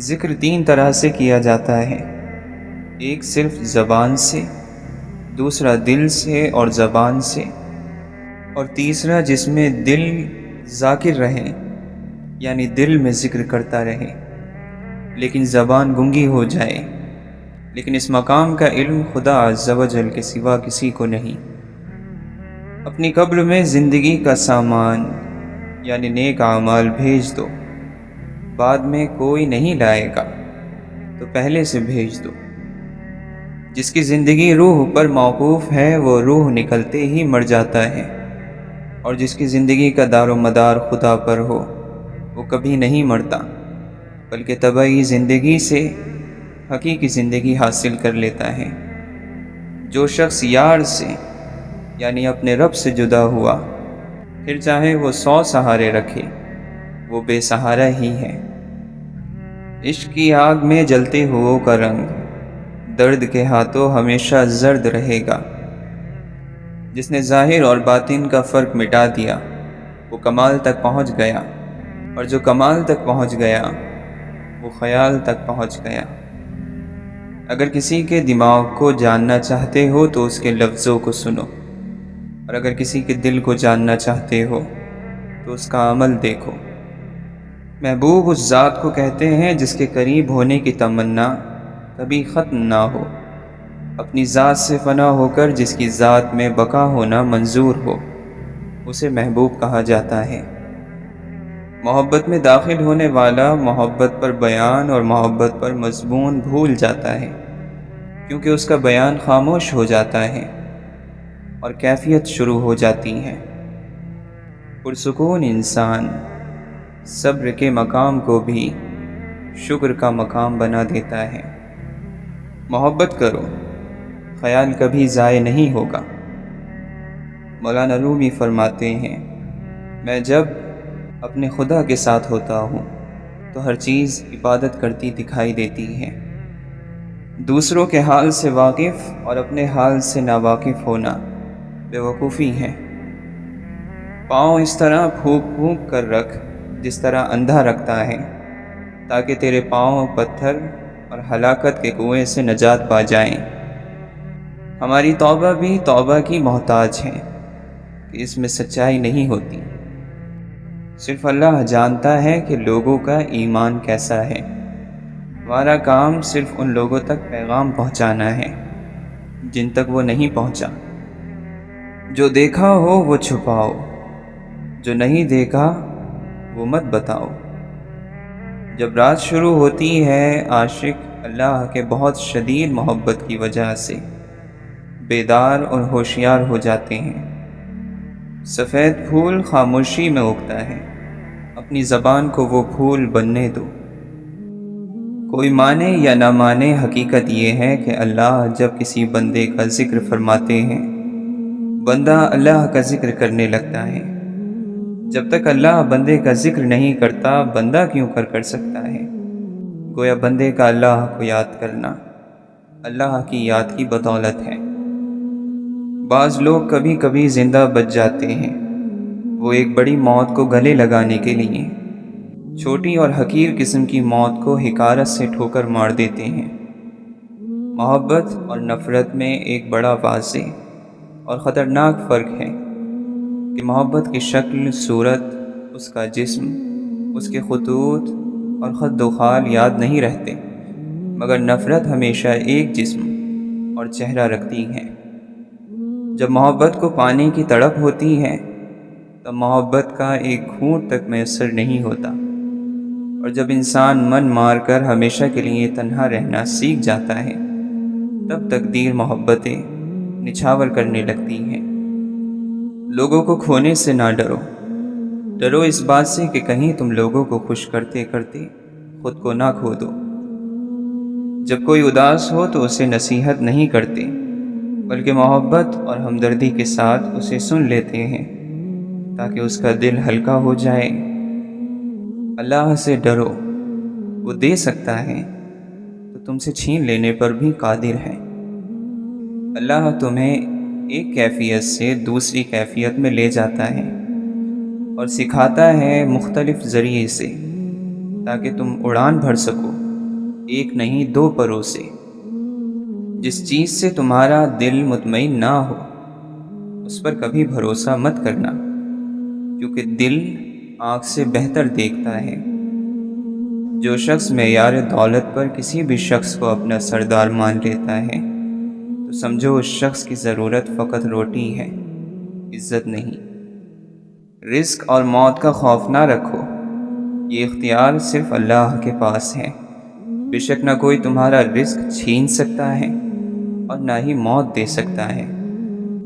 ذکر تین طرح سے کیا جاتا ہے، ایک صرف زبان سے، دوسرا دل سے اور زبان سے، اور تیسرا جس میں دل ذاکر رہے، یعنی دل میں ذکر کرتا رہے لیکن زبان گنگی ہو جائے۔ لیکن اس مقام کا علم خدا عز و جل کے سوا کسی کو نہیں۔ اپنی قبر میں زندگی کا سامان یعنی نیک اعمال بھیج دو، بعد میں کوئی نہیں لائے گا تو پہلے سے بھیج دو۔ جس کی زندگی روح پر موقوف ہے وہ روح نکلتے ہی مر جاتا ہے، اور جس کی زندگی کا دار و مدار خدا پر ہو وہ کبھی نہیں مرتا، بلکہ طبعی زندگی سے حقیقی زندگی حاصل کر لیتا ہے۔ جو شخص یار سے یعنی اپنے رب سے جدا ہوا، پھر چاہے وہ 100 سہارے رکھے وہ بے سہارا ہی ہے۔ عشق کی آگ میں جلتے ہوئوں کا رنگ درد کے ہاتھوں ہمیشہ زرد رہے گا۔ جس نے ظاہر اور باطن کا فرق مٹا دیا وہ کمال تک پہنچ گیا، اور جو کمال تک پہنچ گیا وہ خیال تک پہنچ گیا۔ اگر کسی کے دماغ کو جاننا چاہتے ہو تو اس کے لفظوں کو سنو، اور اگر کسی کے دل کو جاننا چاہتے ہو تو اس کا عمل دیکھو۔ محبوب اس ذات کو کہتے ہیں جس کے قریب ہونے کی تمنا کبھی ختم نہ ہو، اپنی ذات سے فنا ہو کر جس کی ذات میں بقا ہونا منظور ہو، اسے محبوب کہا جاتا ہے۔ محبت میں داخل ہونے والا محبت پر بیان اور محبت پر مضمون بھول جاتا ہے، کیونکہ اس کا بیان خاموش ہو جاتا ہے اور کیفیت شروع ہو جاتی ہے۔ پرسکون انسان صبر کے مقام کو بھی شکر کا مقام بنا دیتا ہے۔ محبت کرو، خیال کبھی ضائع نہیں ہوگا۔ مولانا رومی فرماتے ہیں، میں جب اپنے خدا کے ساتھ ہوتا ہوں تو ہر چیز عبادت کرتی دکھائی دیتی ہے۔ دوسروں کے حال سے واقف اور اپنے حال سے ناواقف ہونا بے وقوفی ہے۔ پاؤں اس طرح پھونک پھونک کر رکھ جس طرح اندھا رکھتا ہے، تاکہ تیرے پاؤں پتھر اور ہلاکت کے کنویں سے نجات پا جائیں۔ ہماری توبہ بھی توبہ کی محتاج ہے کہ اس میں سچائی نہیں ہوتی۔ صرف اللہ جانتا ہے کہ لوگوں کا ایمان کیسا ہے۔ ہمارا کام صرف ان لوگوں تک پیغام پہنچانا ہے جن تک وہ نہیں پہنچا۔ جو دیکھا ہو وہ چھپاؤ، جو نہیں دیکھا وہ مت بتاؤ۔ جب رات شروع ہوتی ہے عاشق اللہ کے بہت شدید محبت کی وجہ سے بیدار اور ہوشیار ہو جاتے ہیں۔ سفید پھول خاموشی میں اگتا ہے، اپنی زبان کو وہ پھول بننے دو۔ کوئی مانے یا نہ مانے، حقیقت یہ ہے کہ اللہ جب کسی بندے کا ذکر فرماتے ہیں، بندہ اللہ کا ذکر کرنے لگتا ہے۔ جب تک اللہ بندے کا ذکر نہیں کرتا، بندہ کیوں کر سکتا ہے؟ گویا بندے کا اللہ کو یاد کرنا اللہ کی یاد کی بدولت ہے۔ بعض لوگ کبھی کبھی زندہ بچ جاتے ہیں، وہ ایک بڑی موت کو گلے لگانے کے لیے چھوٹی اور حقیر قسم کی موت کو حقارت سے ٹھوکر مار دیتے ہیں۔ محبت اور نفرت میں ایک بڑا واضح اور خطرناک فرق ہے کہ محبت کی شکل، صورت، اس کا جسم، اس کے خطوط اور خد و خال یاد نہیں رہتے، مگر نفرت ہمیشہ ایک جسم اور چہرہ رکھتی ہے۔ جب محبت کو پانے کی تڑپ ہوتی ہے تب محبت کا ایک گھونٹ تک میسر نہیں ہوتا، اور جب انسان من مار کر ہمیشہ کے لیے تنہا رہنا سیکھ جاتا ہے تب تقدیر محبتیں نچھاور کرنے لگتی ہیں۔ لوگوں کو کھونے سے نہ ڈرو، ڈرو اس بات سے کہ کہیں تم لوگوں کو خوش کرتے کرتے خود کو نہ کھو دو۔ جب کوئی اداس ہو تو اسے نصیحت نہیں کرتے، بلکہ محبت اور ہمدردی کے ساتھ اسے سن لیتے ہیں تاکہ اس کا دل ہلکا ہو جائے۔ اللہ سے ڈرو، وہ دے سکتا ہے تو تم سے چھین لینے پر بھی قادر ہے۔ اللہ تمہیں ایک کیفیت سے دوسری کیفیت میں لے جاتا ہے اور سکھاتا ہے مختلف ذریعے سے تاکہ تم اڑان بھر سکو، ایک نہیں دو پروں سے۔ جس چیز سے تمہارا دل مطمئن نہ ہو اس پر کبھی بھروسہ مت کرنا، کیونکہ دل آنکھ سے بہتر دیکھتا ہے۔ جو شخص معیار دولت پر کسی بھی شخص کو اپنا سردار مان لیتا ہے تو سمجھو اس شخص کی ضرورت فقط روٹی ہے، عزت نہیں۔ رزق اور موت کا خوف نہ رکھو، یہ اختیار صرف اللہ کے پاس ہے۔ بے شک نہ کوئی تمہارا رزق چھین سکتا ہے اور نہ ہی موت دے سکتا ہے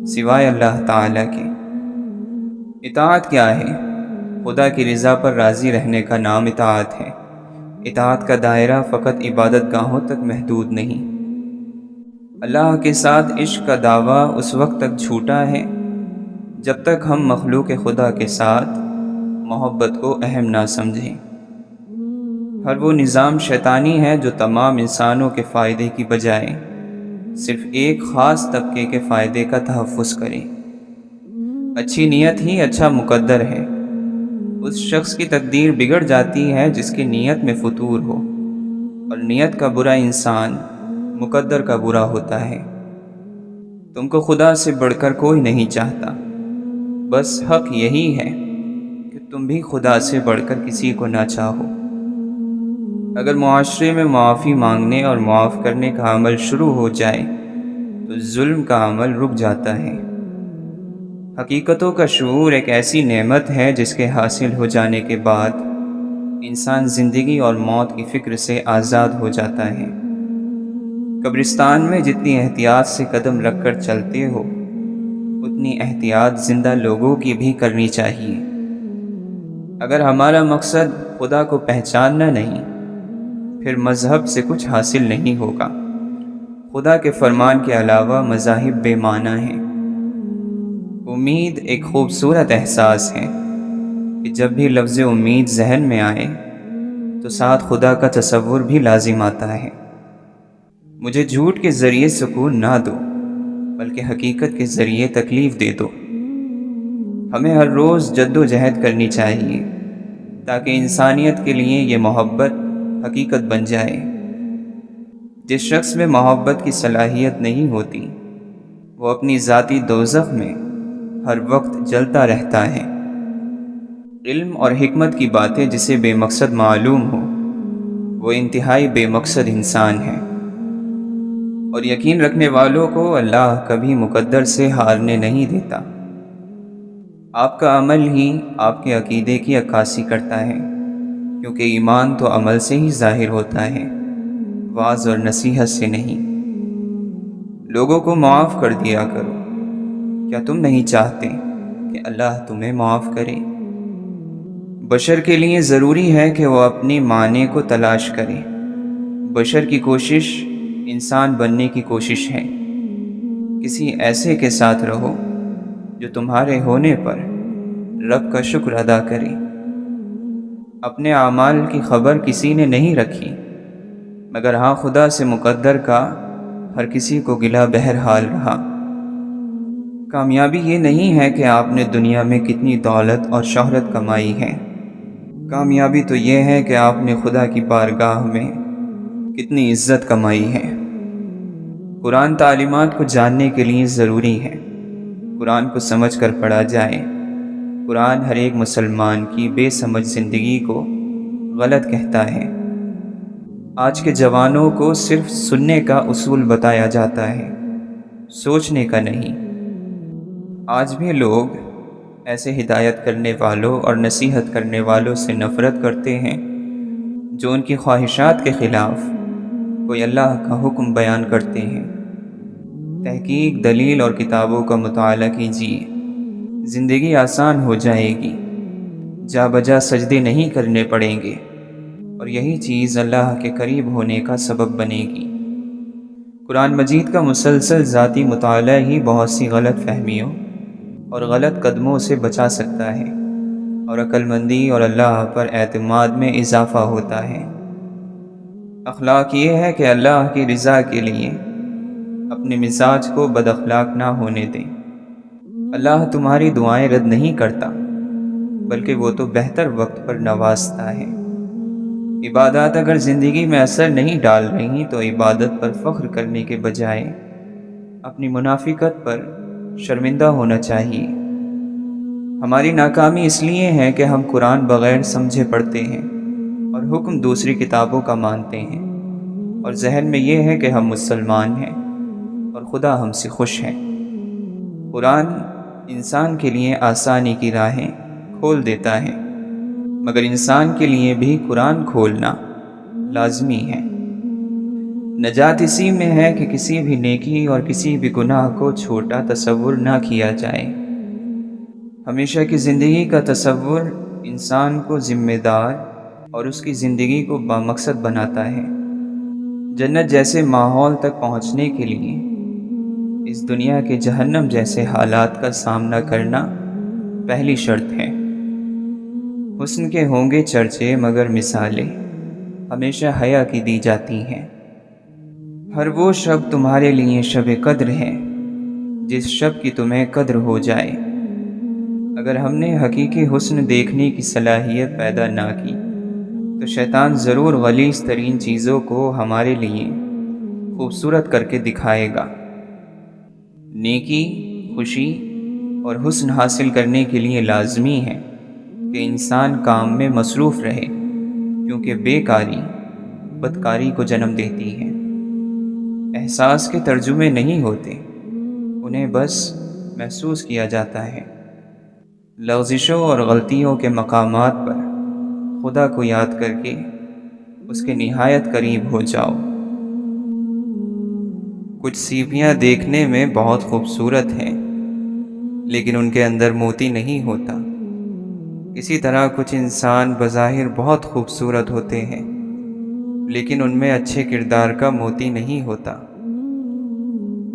سوائے اللہ تعالیٰ کے۔ اطاعت کیا ہے؟ خدا کی رضا پر راضی رہنے کا نام اطاعت ہے۔ اطاعت کا دائرہ فقط عبادت گاہوں تک محدود نہیں۔ اللہ کے ساتھ عشق کا دعویٰ اس وقت تک جھوٹا ہے جب تک ہم مخلوق خدا کے ساتھ محبت کو اہم نہ سمجھیں۔ ہر وہ نظام شیطانی ہے جو تمام انسانوں کے فائدے کی بجائے صرف ایک خاص طبقے کے فائدے کا تحفظ کرے۔ اچھی نیت ہی اچھا مقدر ہے۔ اس شخص کی تقدیر بگڑ جاتی ہے جس کی نیت میں فتور ہو، اور نیت کا برا انسان مقدر کا برا ہوتا ہے۔ تم کو خدا سے بڑھ کر کوئی نہیں چاہتا، بس حق یہی ہے کہ تم بھی خدا سے بڑھ کر کسی کو نہ چاہو۔ اگر معاشرے میں معافی مانگنے اور معاف کرنے کا عمل شروع ہو جائے تو ظلم کا عمل رک جاتا ہے۔ حقیقتوں کا شعور ایک ایسی نعمت ہے جس کے حاصل ہو جانے کے بعد انسان زندگی اور موت کی فکر سے آزاد ہو جاتا ہے۔ قبرستان میں جتنی احتیاط سے قدم رکھ کر چلتے ہو اتنی احتیاط زندہ لوگوں کی بھی کرنی چاہیے۔ اگر ہمارا مقصد خدا کو پہچاننا نہیں پھر مذہب سے کچھ حاصل نہیں ہوگا۔ خدا کے فرمان کے علاوہ مذاہب بے معنی ہیں۔ امید ایک خوبصورت احساس ہے کہ جب بھی لفظ امید ذہن میں آئے تو ساتھ خدا کا تصور بھی لازم آتا ہے۔ مجھے جھوٹ کے ذریعے سکون نہ دو بلکہ حقیقت کے ذریعے تکلیف دے دو۔ ہمیں ہر روز جد و جہد کرنی چاہیے تاکہ انسانیت کے لیے یہ محبت حقیقت بن جائے۔ جس شخص میں محبت کی صلاحیت نہیں ہوتی وہ اپنی ذاتی دوزخ میں ہر وقت جلتا رہتا ہے۔ علم اور حکمت کی باتیں جسے بے مقصد معلوم ہو وہ انتہائی بے مقصد انسان ہے، اور یقین رکھنے والوں کو اللہ کبھی مقدر سے ہارنے نہیں دیتا۔ آپ کا عمل ہی آپ کے عقیدے کی عکاسی کرتا ہے، کیونکہ ایمان تو عمل سے ہی ظاہر ہوتا ہے، وعظ اور نصیحت سے نہیں۔ لوگوں کو معاف کر دیا کرو، کیا تم نہیں چاہتے کہ اللہ تمہیں معاف کرے؟ بشر کے لیے ضروری ہے کہ وہ اپنی معنی کو تلاش کرے۔ بشر کی کوشش انسان بننے کی کوشش ہے۔ کسی ایسے کے ساتھ رہو جو تمہارے ہونے پر رب کا شکر ادا کرے۔ اپنے اعمال کی خبر کسی نے نہیں رکھی، مگر ہاں خدا سے مقدر کا ہر کسی کو گلا بہرحال رہا۔ کامیابی یہ نہیں ہے کہ آپ نے دنیا میں کتنی دولت اور شہرت کمائی ہے، کامیابی تو یہ ہے کہ آپ نے خدا کی بارگاہ میں کتنی عزت کمائی ہے۔ قرآن تعلیمات کو جاننے کے لیے ضروری ہے، قرآن کو سمجھ کر پڑھا جائے۔ قرآن ہر ایک مسلمان کی بے سمجھ زندگی کو غلط کہتا ہے۔ آج کے جوانوں کو صرف سننے کا اصول بتایا جاتا ہے، سوچنے کا نہیں۔ آج بھی لوگ ایسے ہدایت کرنے والوں اور نصیحت کرنے والوں سے نفرت کرتے ہیں جو ان کی خواہشات کے خلاف کوئی اللہ کا حکم بیان کرتے ہیں۔ تحقیق، دلیل اور کتابوں کا مطالعہ کیجیے، زندگی آسان ہو جائے گی، جا بجا سجدے نہیں کرنے پڑیں گے، اور یہی چیز اللہ کے قریب ہونے کا سبب بنے گی۔ قرآن مجید کا مسلسل ذاتی مطالعہ ہی بہت سی غلط فہمیوں اور غلط قدموں سے بچا سکتا ہے، اور عقل مندی اور اللہ پر اعتماد میں اضافہ ہوتا ہے۔ اخلاق یہ ہے کہ اللہ کی رضا کے لیے اپنے مزاج کو بد اخلاق نہ ہونے دیں۔ اللہ تمہاری دعائیں رد نہیں کرتا، بلکہ وہ تو بہتر وقت پر نوازتا ہے۔ عبادات اگر زندگی میں اثر نہیں ڈال رہی تو عبادت پر فخر کرنے کے بجائے اپنی منافقت پر شرمندہ ہونا چاہیے۔ ہماری ناکامی اس لیے ہے کہ ہم قرآن بغیر سمجھے پڑھتے ہیں اور حکم دوسری کتابوں کا مانتے ہیں، اور ذہن میں یہ ہے کہ ہم مسلمان ہیں اور خدا ہم سے خوش ہے۔ قرآن انسان کے لیے آسانی کی راہیں کھول دیتا ہے، مگر انسان کے لیے بھی قرآن کھولنا لازمی ہے۔ نجات اسی میں ہے کہ کسی بھی نیکی اور کسی بھی گناہ کو چھوٹا تصور نہ کیا جائے۔ ہمیشہ کی زندگی کا تصور انسان کو ذمہ دار اور اس کی زندگی کو بامقصد بناتا ہے۔ جنت جیسے ماحول تک پہنچنے کے لیے اس دنیا کے جہنم جیسے حالات کا سامنا کرنا پہلی شرط ہے۔ حسن کے ہوں گے چرچے مگر مثالیں ہمیشہ حیا کی دی جاتی ہیں۔ ہر وہ شب تمہارے لیے شب قدر ہے جس شب کی تمہیں قدر ہو جائے۔ اگر ہم نے حقیقی حسن دیکھنے کی صلاحیت پیدا نہ کی تو شیطان ضرور غلیظ ترین چیزوں کو ہمارے لیے خوبصورت کر کے دکھائے گا۔ نیکی، خوشی اور حسن حاصل کرنے کے لیے لازمی ہے کہ انسان کام میں مصروف رہے، کیونکہ بیکاری بدکاری کو جنم دیتی ہے۔ احساس کے ترجمے نہیں ہوتے، انہیں بس محسوس کیا جاتا ہے۔ لغزشوں اور غلطیوں کے مقامات پر خدا کو یاد کر کے اس کے نہایت قریب ہو جاؤ۔ کچھ سیپیاں دیکھنے میں بہت خوبصورت ہیں، لیکن ان کے اندر موتی نہیں ہوتا۔ اسی طرح کچھ انسان بظاہر بہت خوبصورت ہوتے ہیں، لیکن ان میں اچھے کردار کا موتی نہیں ہوتا۔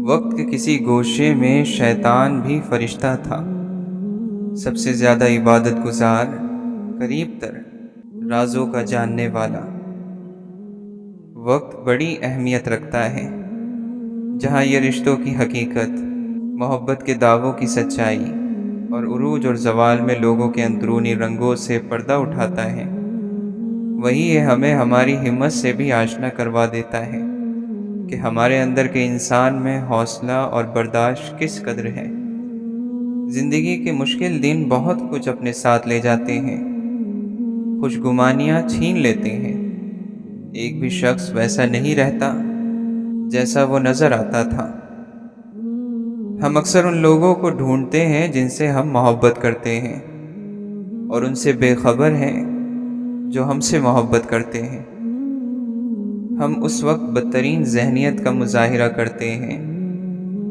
وقت کے کسی گوشے میں شیطان بھی فرشتہ تھا، سب سے زیادہ عبادت گزار، قریب تر رازوں کا جاننے والا۔ وقت بڑی اہمیت رکھتا ہے، جہاں یہ رشتوں کی حقیقت، محبت کے دعووں کی سچائی اور عروج اور زوال میں لوگوں کے اندرونی رنگوں سے پردہ اٹھاتا ہے، وہی یہ ہمیں ہماری ہمت سے بھی آشنا کروا دیتا ہے کہ ہمارے اندر کے انسان میں حوصلہ اور برداشت کس قدر ہے۔ زندگی کے مشکل دن بہت کچھ اپنے ساتھ لے جاتے ہیں، خوشگمانیاں چھین لیتے ہیں، ایک بھی شخص ویسا نہیں رہتا جیسا وہ نظر آتا تھا۔ ہم اکثر ان لوگوں کو ڈھونڈتے ہیں جن سے ہم محبت کرتے ہیں، اور ان سے بے خبر ہیں جو ہم سے محبت کرتے ہیں۔ ہم اس وقت بدترین ذہنیت کا مظاہرہ کرتے ہیں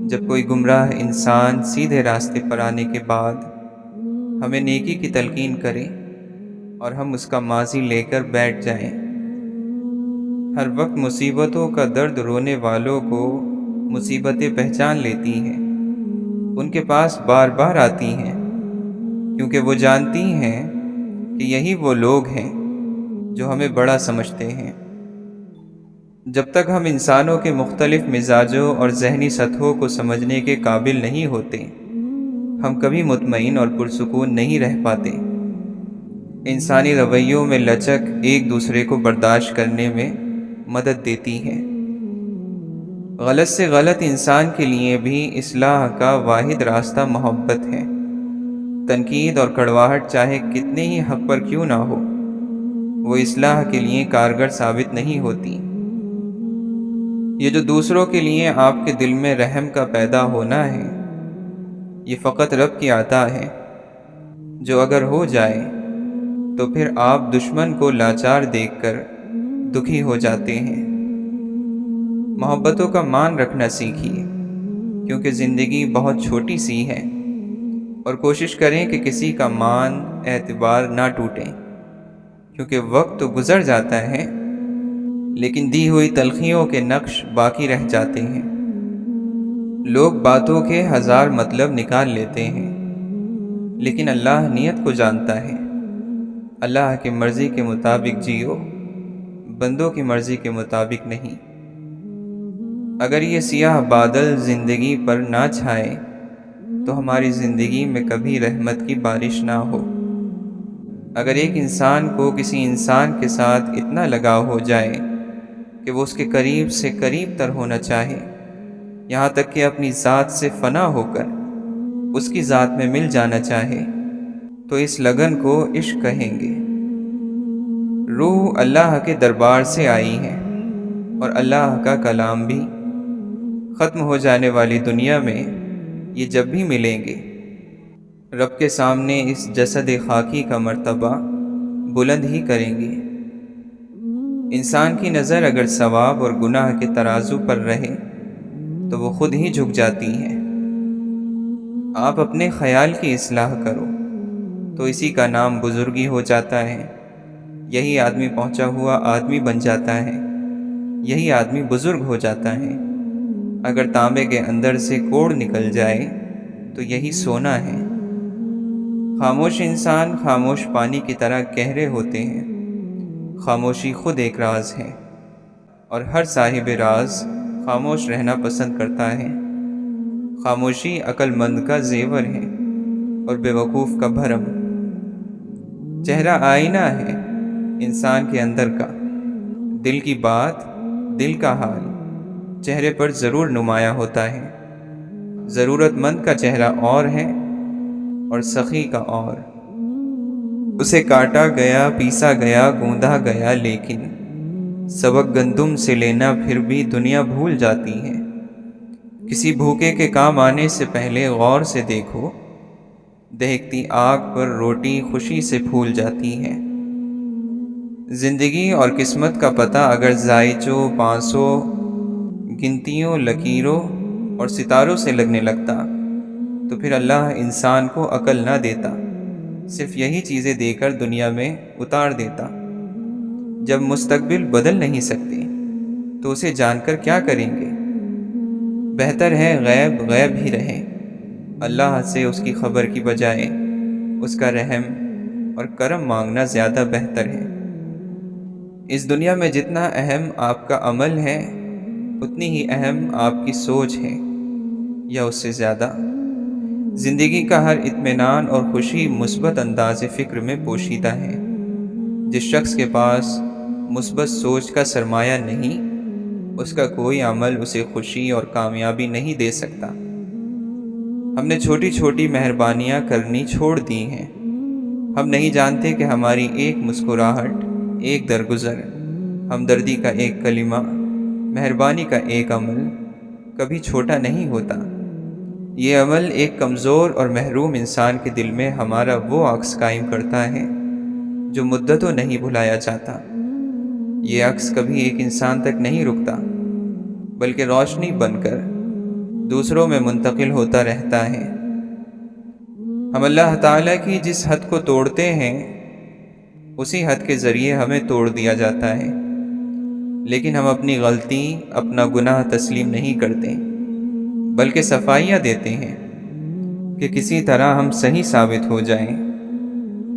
جب کوئی گمراہ انسان سیدھے راستے پر آنے کے بعد ہمیں نیکی کی تلقین کرے اور ہم اس کا ماضی لے کر بیٹھ جائیں۔ ہر وقت مصیبتوں کا درد رونے والوں کو مصیبتیں پہچان لیتی ہیں، ان کے پاس بار بار آتی ہیں، کیونکہ وہ جانتی ہیں کہ یہی وہ لوگ ہیں جو ہمیں بڑا سمجھتے ہیں۔ جب تک ہم انسانوں کے مختلف مزاجوں اور ذہنی سطحوں کو سمجھنے کے قابل نہیں ہوتے، ہم کبھی مطمئن اور پرسکون نہیں رہ پاتے۔ انسانی رویوں میں لچک ایک دوسرے کو برداشت کرنے میں مدد دیتی ہے۔ غلط سے غلط انسان کے لیے بھی اصلاح کا واحد راستہ محبت ہے۔ تنقید اور کڑواہٹ چاہے کتنے ہی حق پر کیوں نہ ہو، وہ اصلاح کے لیے کارگر ثابت نہیں ہوتی۔ یہ جو دوسروں کے لیے آپ کے دل میں رحم کا پیدا ہونا ہے، یہ فقط رب کی عطا ہے، جو اگر ہو جائے تو پھر آپ دشمن کو لاچار دیکھ کر دکھی ہو جاتے ہیں۔ محبتوں کا مان رکھنا سیکھیے، کیونکہ زندگی بہت چھوٹی سی ہے، اور کوشش کریں کہ کسی کا مان اعتبار نہ ٹوٹے، کیونکہ وقت تو گزر جاتا ہے لیکن دی ہوئی تلخیوں کے نقش باقی رہ جاتے ہیں۔ لوگ باتوں کے ہزار مطلب نکال لیتے ہیں، لیکن اللہ نیت کو جانتا ہے۔ اللہ کی مرضی کے مطابق جیو، بندوں کی مرضی کے مطابق نہیں۔ اگر یہ سیاہ بادل زندگی پر نہ چھائے تو ہماری زندگی میں کبھی رحمت کی بارش نہ ہو۔ اگر ایک انسان کو کسی انسان کے ساتھ اتنا لگاؤ ہو جائے کہ وہ اس کے قریب سے قریب تر ہونا چاہے، یہاں تک کہ اپنی ذات سے فنا ہو کر اس کی ذات میں مل جانا چاہے، تو اس لگن کو عشق کہیں گے۔ روح اللہ کے دربار سے آئی ہے، اور اللہ کا کلام بھی۔ ختم ہو جانے والی دنیا میں یہ جب بھی ملیں گے، رب کے سامنے اس جسد خاکی کا مرتبہ بلند ہی کریں گے۔ انسان کی نظر اگر ثواب اور گناہ کے ترازو پر رہے تو وہ خود ہی جھک جاتی ہے۔ آپ اپنے خیال کی اصلاح کرو تو اسی کا نام بزرگی ہو جاتا ہے۔ یہی آدمی پہنچا ہوا آدمی بن جاتا ہے، یہی آدمی بزرگ ہو جاتا ہے۔ اگر تانبے کے اندر سے کوڑ نکل جائے تو یہی سونا ہے۔ خاموش انسان خاموش پانی کی طرح گہرے ہوتے ہیں۔ خاموشی خود ایک راز ہے، اور ہر صاحب راز خاموش رہنا پسند کرتا ہے۔ خاموشی عقل مند کا زیور ہے اور بے وقوف کا بھرم۔ چہرہ آئینہ ہے انسان کے اندر کا، دل کی بات، دل کا حال چہرے پر ضرور نمایاں ہوتا ہے۔ ضرورت مند کا چہرہ اور ہے اور سخی کا اور۔ اسے کاٹا گیا، پیسا گیا، گوندا گیا، لیکن سبق گندم سے لینا پھر بھی دنیا بھول جاتی ہے۔ کسی بھوکے کے کام آنے سے پہلے غور سے دیکھو، دہکتی آگ پر روٹی خوشی سے پھول جاتی ہے۔ زندگی اور قسمت کا پتہ اگر زائچوں، پانسوں، گنتیوں، لکیروں اور ستاروں سے لگنے لگتا تو پھر اللہ انسان کو عقل نہ دیتا، صرف یہی چیزیں دے کر دنیا میں اتار دیتا۔ جب مستقبل بدل نہیں سکتے تو اسے جان کر کیا کریں گے؟ بہتر ہے غیب غیب ہی رہے۔ اللہ سے اس کی خبر کی بجائے اس کا رحم اور کرم مانگنا زیادہ بہتر ہے۔ اس دنیا میں جتنا اہم آپ کا عمل ہے، اتنی ہی اہم آپ کی سوچ ہے، یا اس سے زیادہ۔ زندگی کا ہر اطمینان اور خوشی مثبت انداز فکر میں پوشیدہ ہے۔ جس شخص کے پاس مثبت سوچ کا سرمایہ نہیں، اس کا کوئی عمل اسے خوشی اور کامیابی نہیں دے سکتا۔ ہم نے چھوٹی چھوٹی مہربانیاں کرنی چھوڑ دی ہیں۔ ہم نہیں جانتے کہ ہماری ایک مسکراہٹ، ایک درگزر ہمدردی کا ایک کلمہ، مہربانی کا ایک عمل کبھی چھوٹا نہیں ہوتا۔ یہ عمل ایک کمزور اور محروم انسان کے دل میں ہمارا وہ عکس قائم کرتا ہے جو مدتوں نہیں بھلایا جاتا۔ یہ عکس کبھی ایک انسان تک نہیں رکتا، بلکہ روشنی بن کر دوسروں میں منتقل ہوتا رہتا ہے۔ ہم اللہ تعالیٰ کی جس حد کو توڑتے ہیں اسی حد کے ذریعے ہمیں توڑ دیا جاتا ہے، لیکن ہم اپنی غلطی، اپنا گناہ تسلیم نہیں کرتے، بلکہ صفائیاں دیتے ہیں کہ کسی طرح ہم صحیح ثابت ہو جائیں۔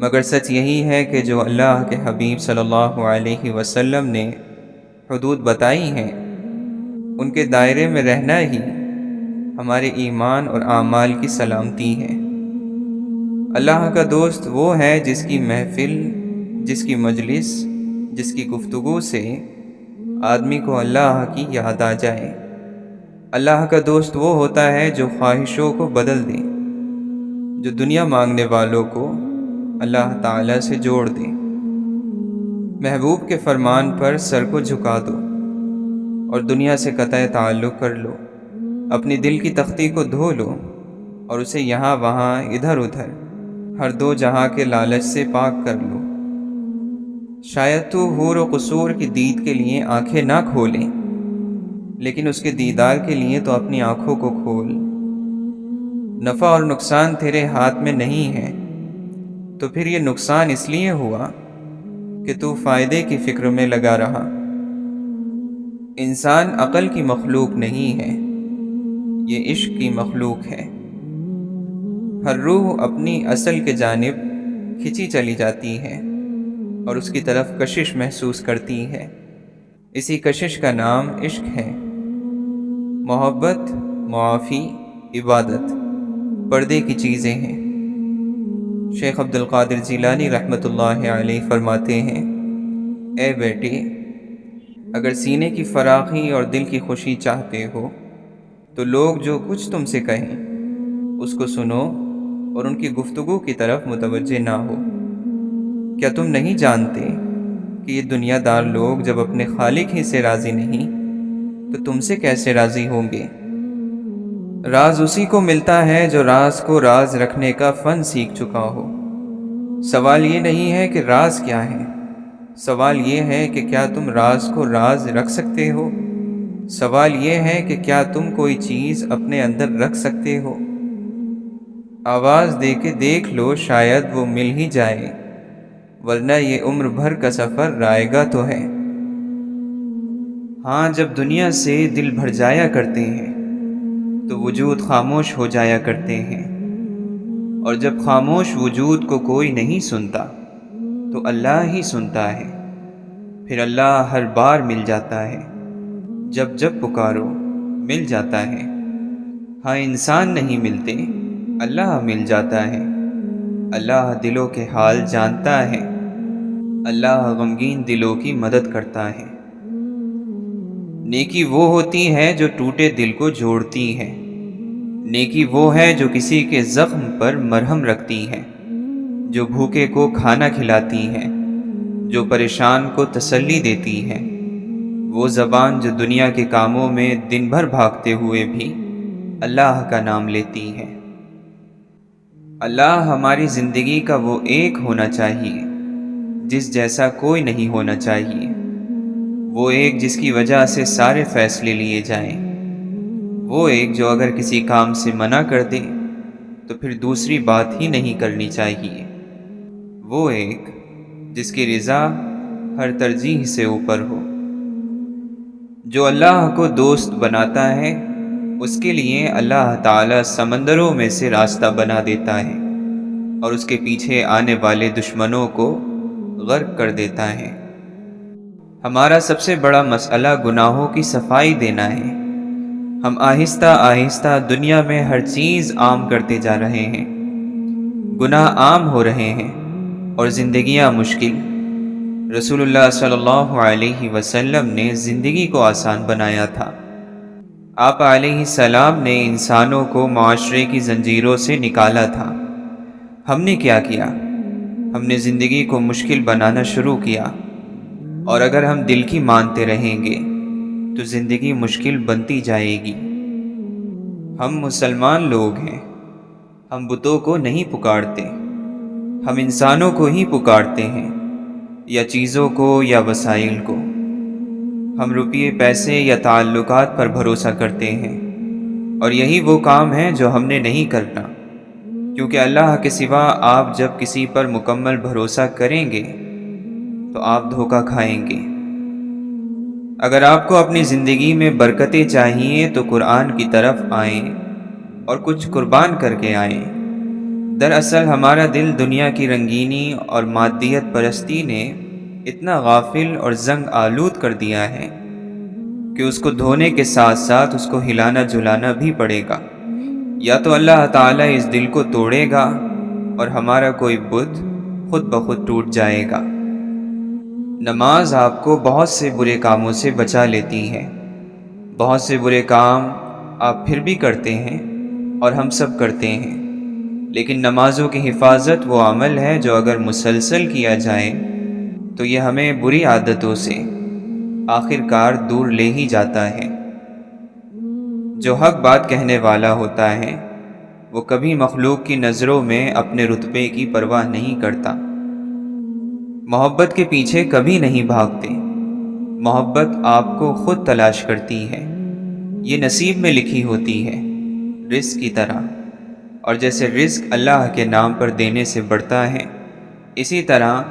مگر سچ یہی ہے کہ جو اللہ کے حبیب صلی اللہ علیہ وسلم نے حدود بتائی ہیں ان کے دائرے میں رہنا ہی ہمارے ایمان اور اعمال کی سلامتی ہے۔ اللہ کا دوست وہ ہے جس کی محفل، جس کی مجلس، جس کی گفتگو سے آدمی کو اللہ کی یاد آ جائے۔ اللہ کا دوست وہ ہوتا ہے جو خواہشوں کو بدل دے، جو دنیا مانگنے والوں کو اللہ تعالیٰ سے جوڑ دے۔ محبوب کے فرمان پر سر کو جھکا دو اور دنیا سے قطع تعلق کر لو، اپنی دل کی تختی کو دھو لو اور اسے یہاں وہاں ادھر ادھر ہر دو جہاں کے لالچ سے پاک کر لو۔ شاید تو حور و قصور کی دید کے لیے آنکھیں نہ کھولیں، لیکن اس کے دیدار کے لیے تو اپنی آنکھوں کو کھول۔ نفع اور نقصان تیرے ہاتھ میں نہیں ہے، تو پھر یہ نقصان اس لیے ہوا کہ تو فائدے کی فکر میں لگا رہا۔ انسان عقل کی مخلوق نہیں ہے، یہ عشق کی مخلوق ہے۔ ہر روح اپنی اصل کے جانب کھنچی چلی جاتی ہے اور اس کی طرف کشش محسوس کرتی ہے۔ اسی کشش کا نام عشق ہے۔ محبت، معافی، عبادت پردے کی چیزیں ہیں۔ شیخ عبد القادر جیلانی رحمۃ اللہ علیہ فرماتے ہیں، اے بیٹے، اگر سینے کی فراخی اور دل کی خوشی چاہتے ہو تو لوگ جو کچھ تم سے کہیں اس کو سنو اور ان کی گفتگو کی طرف متوجہ نہ ہو۔ کیا تم نہیں جانتے کہ یہ دنیا دار لوگ جب اپنے خالق ہی سے راضی نہیں تو تم سے کیسے راضی ہوں گے؟ راز اسی کو ملتا ہے جو راز کو راز رکھنے کا فن سیکھ چکا ہو۔ سوال یہ نہیں ہے کہ راز کیا ہے، سوال یہ ہے کہ کیا تم راز کو راز رکھ سکتے ہو؟ سوال یہ ہے کہ کیا تم کوئی چیز اپنے اندر رکھ سکتے ہو؟ آواز دے کے دیکھ لو، شاید وہ مل ہی جائے، ورنہ یہ عمر بھر کا سفر رائے گا تو ہے۔ ہاں، جب دنیا سے دل بھر جایا کرتے ہیں تو وجود خاموش ہو جایا کرتے ہیں، اور جب خاموش وجود کو کوئی نہیں سنتا تو اللہ ہی سنتا ہے۔ پھر اللہ ہر بار مل جاتا ہے، جب جب پکارو مل جاتا ہے۔ ہاں، انسان نہیں ملتے، اللہ مل جاتا ہے۔ اللہ دلوں کے حال جانتا ہے، اللہ غمگین دلوں کی مدد کرتا ہے۔ نیکی وہ ہوتی ہے جو ٹوٹے دل کو جوڑتی ہے، نیکی وہ ہے جو کسی کے زخم پر مرہم رکھتی ہے، جو بھوکے کو کھانا کھلاتی ہے، جو پریشان کو تسلی دیتی ہے، وہ زبان جو دنیا کے کاموں میں دن بھر بھاگتے ہوئے بھی اللہ کا نام لیتی ہے۔ اللہ ہماری زندگی کا وہ ایک ہونا چاہیے جس جیسا کوئی نہیں ہونا چاہیے، وہ ایک جس کی وجہ سے سارے فیصلے لیے جائیں، وہ ایک جو اگر کسی کام سے منع کر دے تو پھر دوسری بات ہی نہیں کرنی چاہیے، وہ ایک جس کی رضا ہر ترجیح سے اوپر ہو۔ جو اللہ کو دوست بناتا ہے اس کے لیے اللہ تعالیٰ سمندروں میں سے راستہ بنا دیتا ہے اور اس کے پیچھے آنے والے دشمنوں کو غرق کر دیتا ہے۔ ہمارا سب سے بڑا مسئلہ گناہوں کی صفائی دینا ہے۔ ہم آہستہ آہستہ دنیا میں ہر چیز عام کرتے جا رہے ہیں، گناہ عام ہو رہے ہیں اور زندگیاں مشکل۔ رسول اللہ صلی اللہ علیہ وسلم نے زندگی کو آسان بنایا تھا۔ آپ علیہ السلام نے انسانوں کو معاشرے کی زنجیروں سے نکالا تھا۔ ہم نے کیا کیا؟ ہم نے زندگی کو مشکل بنانا شروع کیا۔ اور اگر ہم دل کی مانتے رہیں گے تو زندگی مشکل بنتی جائے گی۔ ہم مسلمان لوگ ہیں، ہم بتوں کو نہیں پکارتے، ہم انسانوں کو ہی پکارتے ہیں، یا چیزوں کو یا وسائل کو۔ ہم روپیے، پیسے یا تعلقات پر بھروسہ کرتے ہیں، اور یہی وہ کام ہے جو ہم نے نہیں کرنا، کیونکہ اللہ کے سوا آپ جب کسی پر مکمل بھروسہ کریں گے تو آپ دھوکہ کھائیں گے۔ اگر آپ کو اپنی زندگی میں برکتیں چاہیے تو قرآن کی طرف آئیں اور کچھ قربان کر کے آئیں۔ دراصل ہمارا دل دنیا کی رنگینی اور مادیت پرستی نے اتنا غافل اور زنگ آلود کر دیا ہے کہ اس کو دھونے کے ساتھ ساتھ اس کو ہلانا جلانا بھی پڑے گا، یا تو اللہ تعالیٰ اس دل کو توڑے گا اور ہمارا کوئی بت خود بخود ٹوٹ جائے گا۔ نماز آپ کو بہت سے برے کاموں سے بچا لیتی ہے۔ بہت سے برے کام آپ پھر بھی کرتے ہیں اور ہم سب کرتے ہیں، لیکن نمازوں کی حفاظت وہ عمل ہے جو اگر مسلسل کیا جائے تو یہ ہمیں بری عادتوں سے آخر کار دور لے ہی جاتا ہے۔ جو حق بات کہنے والا ہوتا ہے وہ کبھی مخلوق کی نظروں میں اپنے رتبے کی پرواہ نہیں کرتا۔ محبت کے پیچھے کبھی نہیں بھاگتے، محبت آپ کو خود تلاش کرتی ہے۔ یہ نصیب میں لکھی ہوتی ہے، رزق کی طرح، اور جیسے رزق اللہ کے نام پر دینے سے بڑھتا ہے، اسی طرح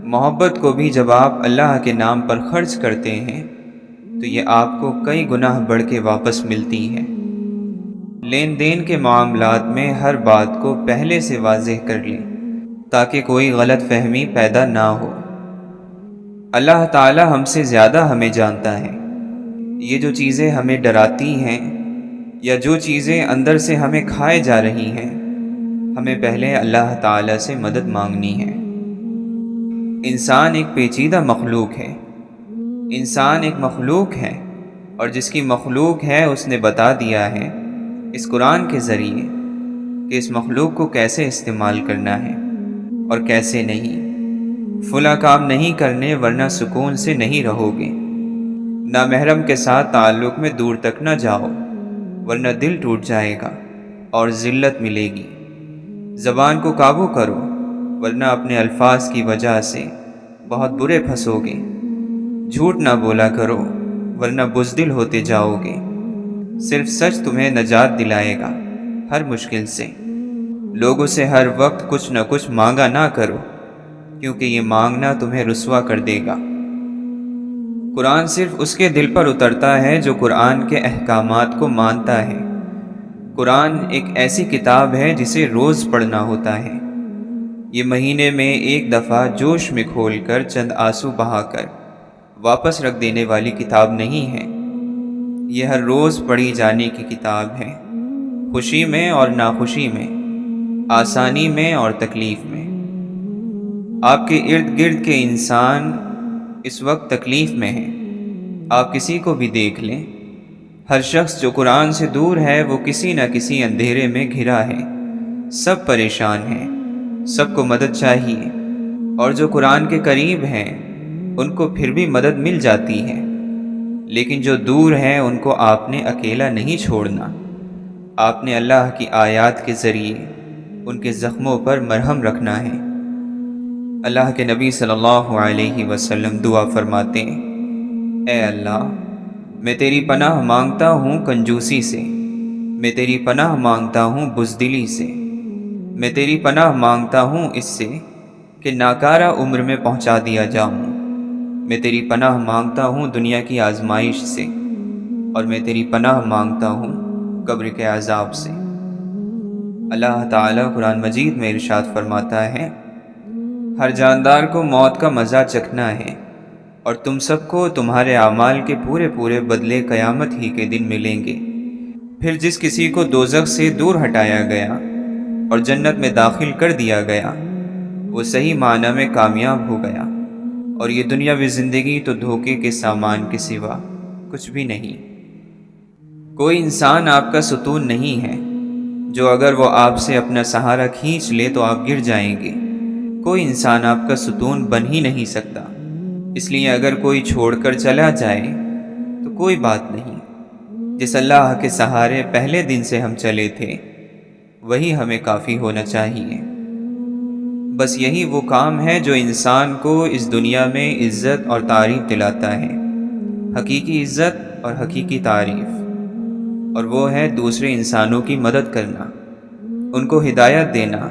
محبت کو بھی جب آپ اللہ کے نام پر خرچ کرتے ہیں تو یہ آپ کو کئی گناہ بڑھ کے واپس ملتی ہے۔ لین دین کے معاملات میں ہر بات کو پہلے سے واضح کر لیں تاکہ کوئی غلط فہمی پیدا نہ ہو۔ اللہ تعالی ہم سے زیادہ ہمیں جانتا ہے۔ یہ جو چیزیں ہمیں ڈراتی ہیں یا جو چیزیں اندر سے ہمیں کھائے جا رہی ہیں، ہمیں پہلے اللہ تعالی سے مدد مانگنی ہے۔ انسان ایک پیچیدہ مخلوق ہے، انسان ایک مخلوق ہے، اور جس کی مخلوق ہے اس نے بتا دیا ہے اس قرآن کے ذریعے کہ اس مخلوق کو کیسے استعمال کرنا ہے اور کیسے نہیں۔ فلاں کام نہیں کرنے ورنہ سکون سے نہیں رہو گے، نامحرم کے ساتھ تعلق میں دور تک نہ جاؤ ورنہ دل ٹوٹ جائے گا اور ذلت ملے گی۔ زبان کو قابو کرو ورنہ اپنے الفاظ کی وجہ سے بہت برے پھنسو گے۔ جھوٹ نہ بولا کرو ورنہ بزدل ہوتے جاؤ گے۔ صرف سچ تمہیں نجات دلائے گا ہر مشکل سے۔ لوگوں سے ہر وقت کچھ نہ کچھ مانگا نہ کرو، کیونکہ یہ مانگنا تمہیں رسوا کر دے گا۔ قرآن صرف اس کے دل پر اترتا ہے جو قرآن کے احکامات کو مانتا ہے۔ قرآن ایک ایسی کتاب ہے جسے روز پڑھنا ہوتا ہے۔ یہ مہینے میں ایک دفعہ جوش میں کھول کر چند آنسو بہا کر واپس رکھ دینے والی کتاب نہیں ہے۔ یہ ہر روز پڑھی جانے کی کتاب ہے، خوشی میں اور ناخوشی میں، آسانی میں اور تکلیف میں۔ آپ کے ارد گرد کے انسان اس وقت تکلیف میں ہیں، آپ کسی کو بھی دیکھ لیں، ہر شخص جو قرآن سے دور ہے وہ کسی نہ کسی اندھیرے میں گھرا ہے۔ سب پریشان ہیں، سب کو مدد چاہیے، اور جو قرآن کے قریب ہیں ان کو پھر بھی مدد مل جاتی ہے، لیکن جو دور ہیں ان کو آپ نے اکیلا نہیں چھوڑنا۔ آپ نے اللہ کی آیات کے ذریعے ان کے زخموں پر مرہم رکھنا ہے۔ اللہ کے نبی صلی اللہ علیہ وسلم دعا فرماتے ہیں، اے اللہ، میں تیری پناہ مانگتا ہوں کنجوسی سے، میں تیری پناہ مانگتا ہوں بزدلی سے، میں تیری پناہ مانگتا ہوں اس سے کہ ناکارہ عمر میں پہنچا دیا جاؤں، میں تیری پناہ مانگتا ہوں دنیا کی آزمائش سے، اور میں تیری پناہ مانگتا ہوں قبر کے عذاب سے۔ اللہ تعالیٰ قرآن مجید میں ارشاد فرماتا ہے، ہر جاندار کو موت کا مزہ چکھنا ہے، اور تم سب کو تمہارے اعمال کے پورے پورے بدلے قیامت ہی کے دن ملیں گے۔ پھر جس کسی کو دوزخ سے دور ہٹایا گیا اور جنت میں داخل کر دیا گیا وہ صحیح معنی میں کامیاب ہو گیا، اور یہ دنیاوی زندگی تو دھوکے کے سامان کے سوا کچھ بھی نہیں۔ کوئی انسان آپ کا ستون نہیں ہے جو اگر وہ آپ سے اپنا سہارا کھینچ لے تو آپ گر جائیں گے۔ کوئی انسان آپ کا ستون بن ہی نہیں سکتا۔ اس لیے اگر کوئی چھوڑ کر چلا جائے تو کوئی بات نہیں، جس اللہ کے سہارے پہلے دن سے ہم چلے تھے وہی ہمیں کافی ہونا چاہیے۔ بس یہی وہ کام ہے جو انسان کو اس دنیا میں عزت اور تعریف دلاتا ہے، حقیقی عزت اور حقیقی تعریف، اور وہ ہے دوسرے انسانوں کی مدد کرنا، ان کو ہدایت دینا،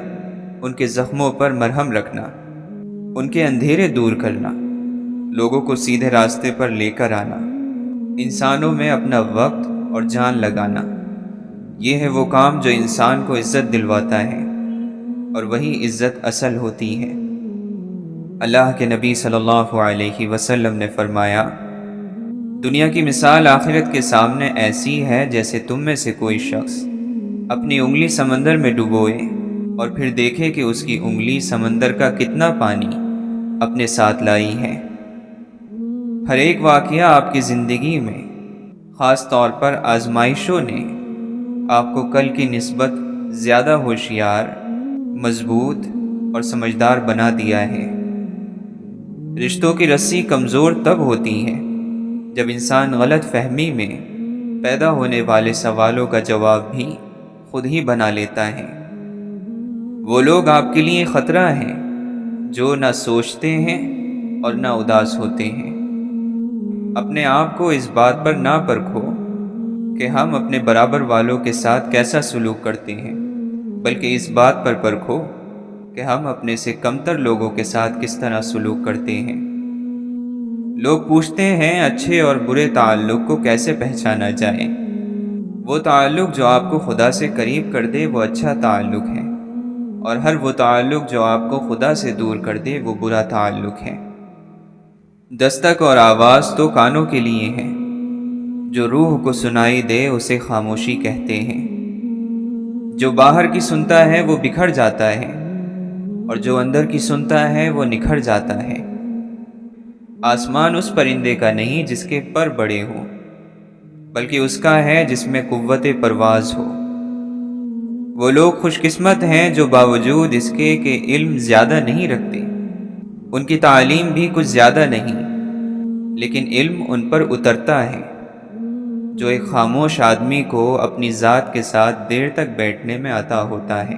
ان کے زخموں پر مرہم رکھنا، ان کے اندھیرے دور کرنا، لوگوں کو سیدھے راستے پر لے کر آنا، انسانوں میں اپنا وقت اور جان لگانا۔ یہ ہے وہ کام جو انسان کو عزت دلواتا ہے، اور وہی عزت اصل ہوتی ہے۔ اللہ کے نبی صلی اللہ علیہ وسلم نے فرمایا، دنیا کی مثال آخرت کے سامنے ایسی ہے جیسے تم میں سے کوئی شخص اپنی انگلی سمندر میں ڈبوئے اور پھر دیکھے کہ اس کی انگلی سمندر کا کتنا پانی اپنے ساتھ لائی ہے۔ ہر ایک واقعہ آپ کی زندگی میں، خاص طور پر آزمائشوں نے، آپ کو کل کی نسبت زیادہ ہوشیار، مضبوط اور سمجھدار بنا دیا ہے۔ رشتوں کی رسی کمزور تب ہوتی ہے جب انسان غلط فہمی میں پیدا ہونے والے سوالوں کا جواب بھی خود ہی بنا لیتا ہے۔ وہ لوگ آپ کے لیے خطرہ ہیں جو نہ سوچتے ہیں اور نہ اداس ہوتے ہیں۔ اپنے آپ کو اس بات پر نہ پرکھو کہ ہم اپنے برابر والوں کے ساتھ کیسا سلوک کرتے ہیں، بلکہ اس بات پر پرکھو کہ ہم اپنے سے کمتر لوگوں کے ساتھ کس طرح سلوک کرتے ہیں۔ لوگ پوچھتے ہیں اچھے اور برے تعلق کو کیسے پہچانا جائے۔ وہ تعلق جو آپ کو خدا سے قریب کر دے وہ اچھا تعلق ہے، اور ہر وہ تعلق جو آپ کو خدا سے دور کر دے وہ برا تعلق ہے۔ دستک اور آواز تو کانوں کے لیے ہے، جو روح کو سنائی دے اسے خاموشی کہتے ہیں۔ جو باہر کی سنتا ہے وہ بکھر جاتا ہے، اور جو اندر کی سنتا ہے وہ نکھر جاتا ہے۔ آسمان اس پرندے کا نہیں جس کے پر بڑے ہوں، بلکہ اس کا ہے جس میں قوت پرواز ہو۔ وہ لوگ خوش قسمت ہیں جو باوجود اس کے کہ علم زیادہ نہیں رکھتے، ان کی تعلیم بھی کچھ زیادہ نہیں، لیکن علم ان پر اترتا ہے، جو ایک خاموش آدمی کو اپنی ذات کے ساتھ دیر تک بیٹھنے میں عطا ہوتا ہے۔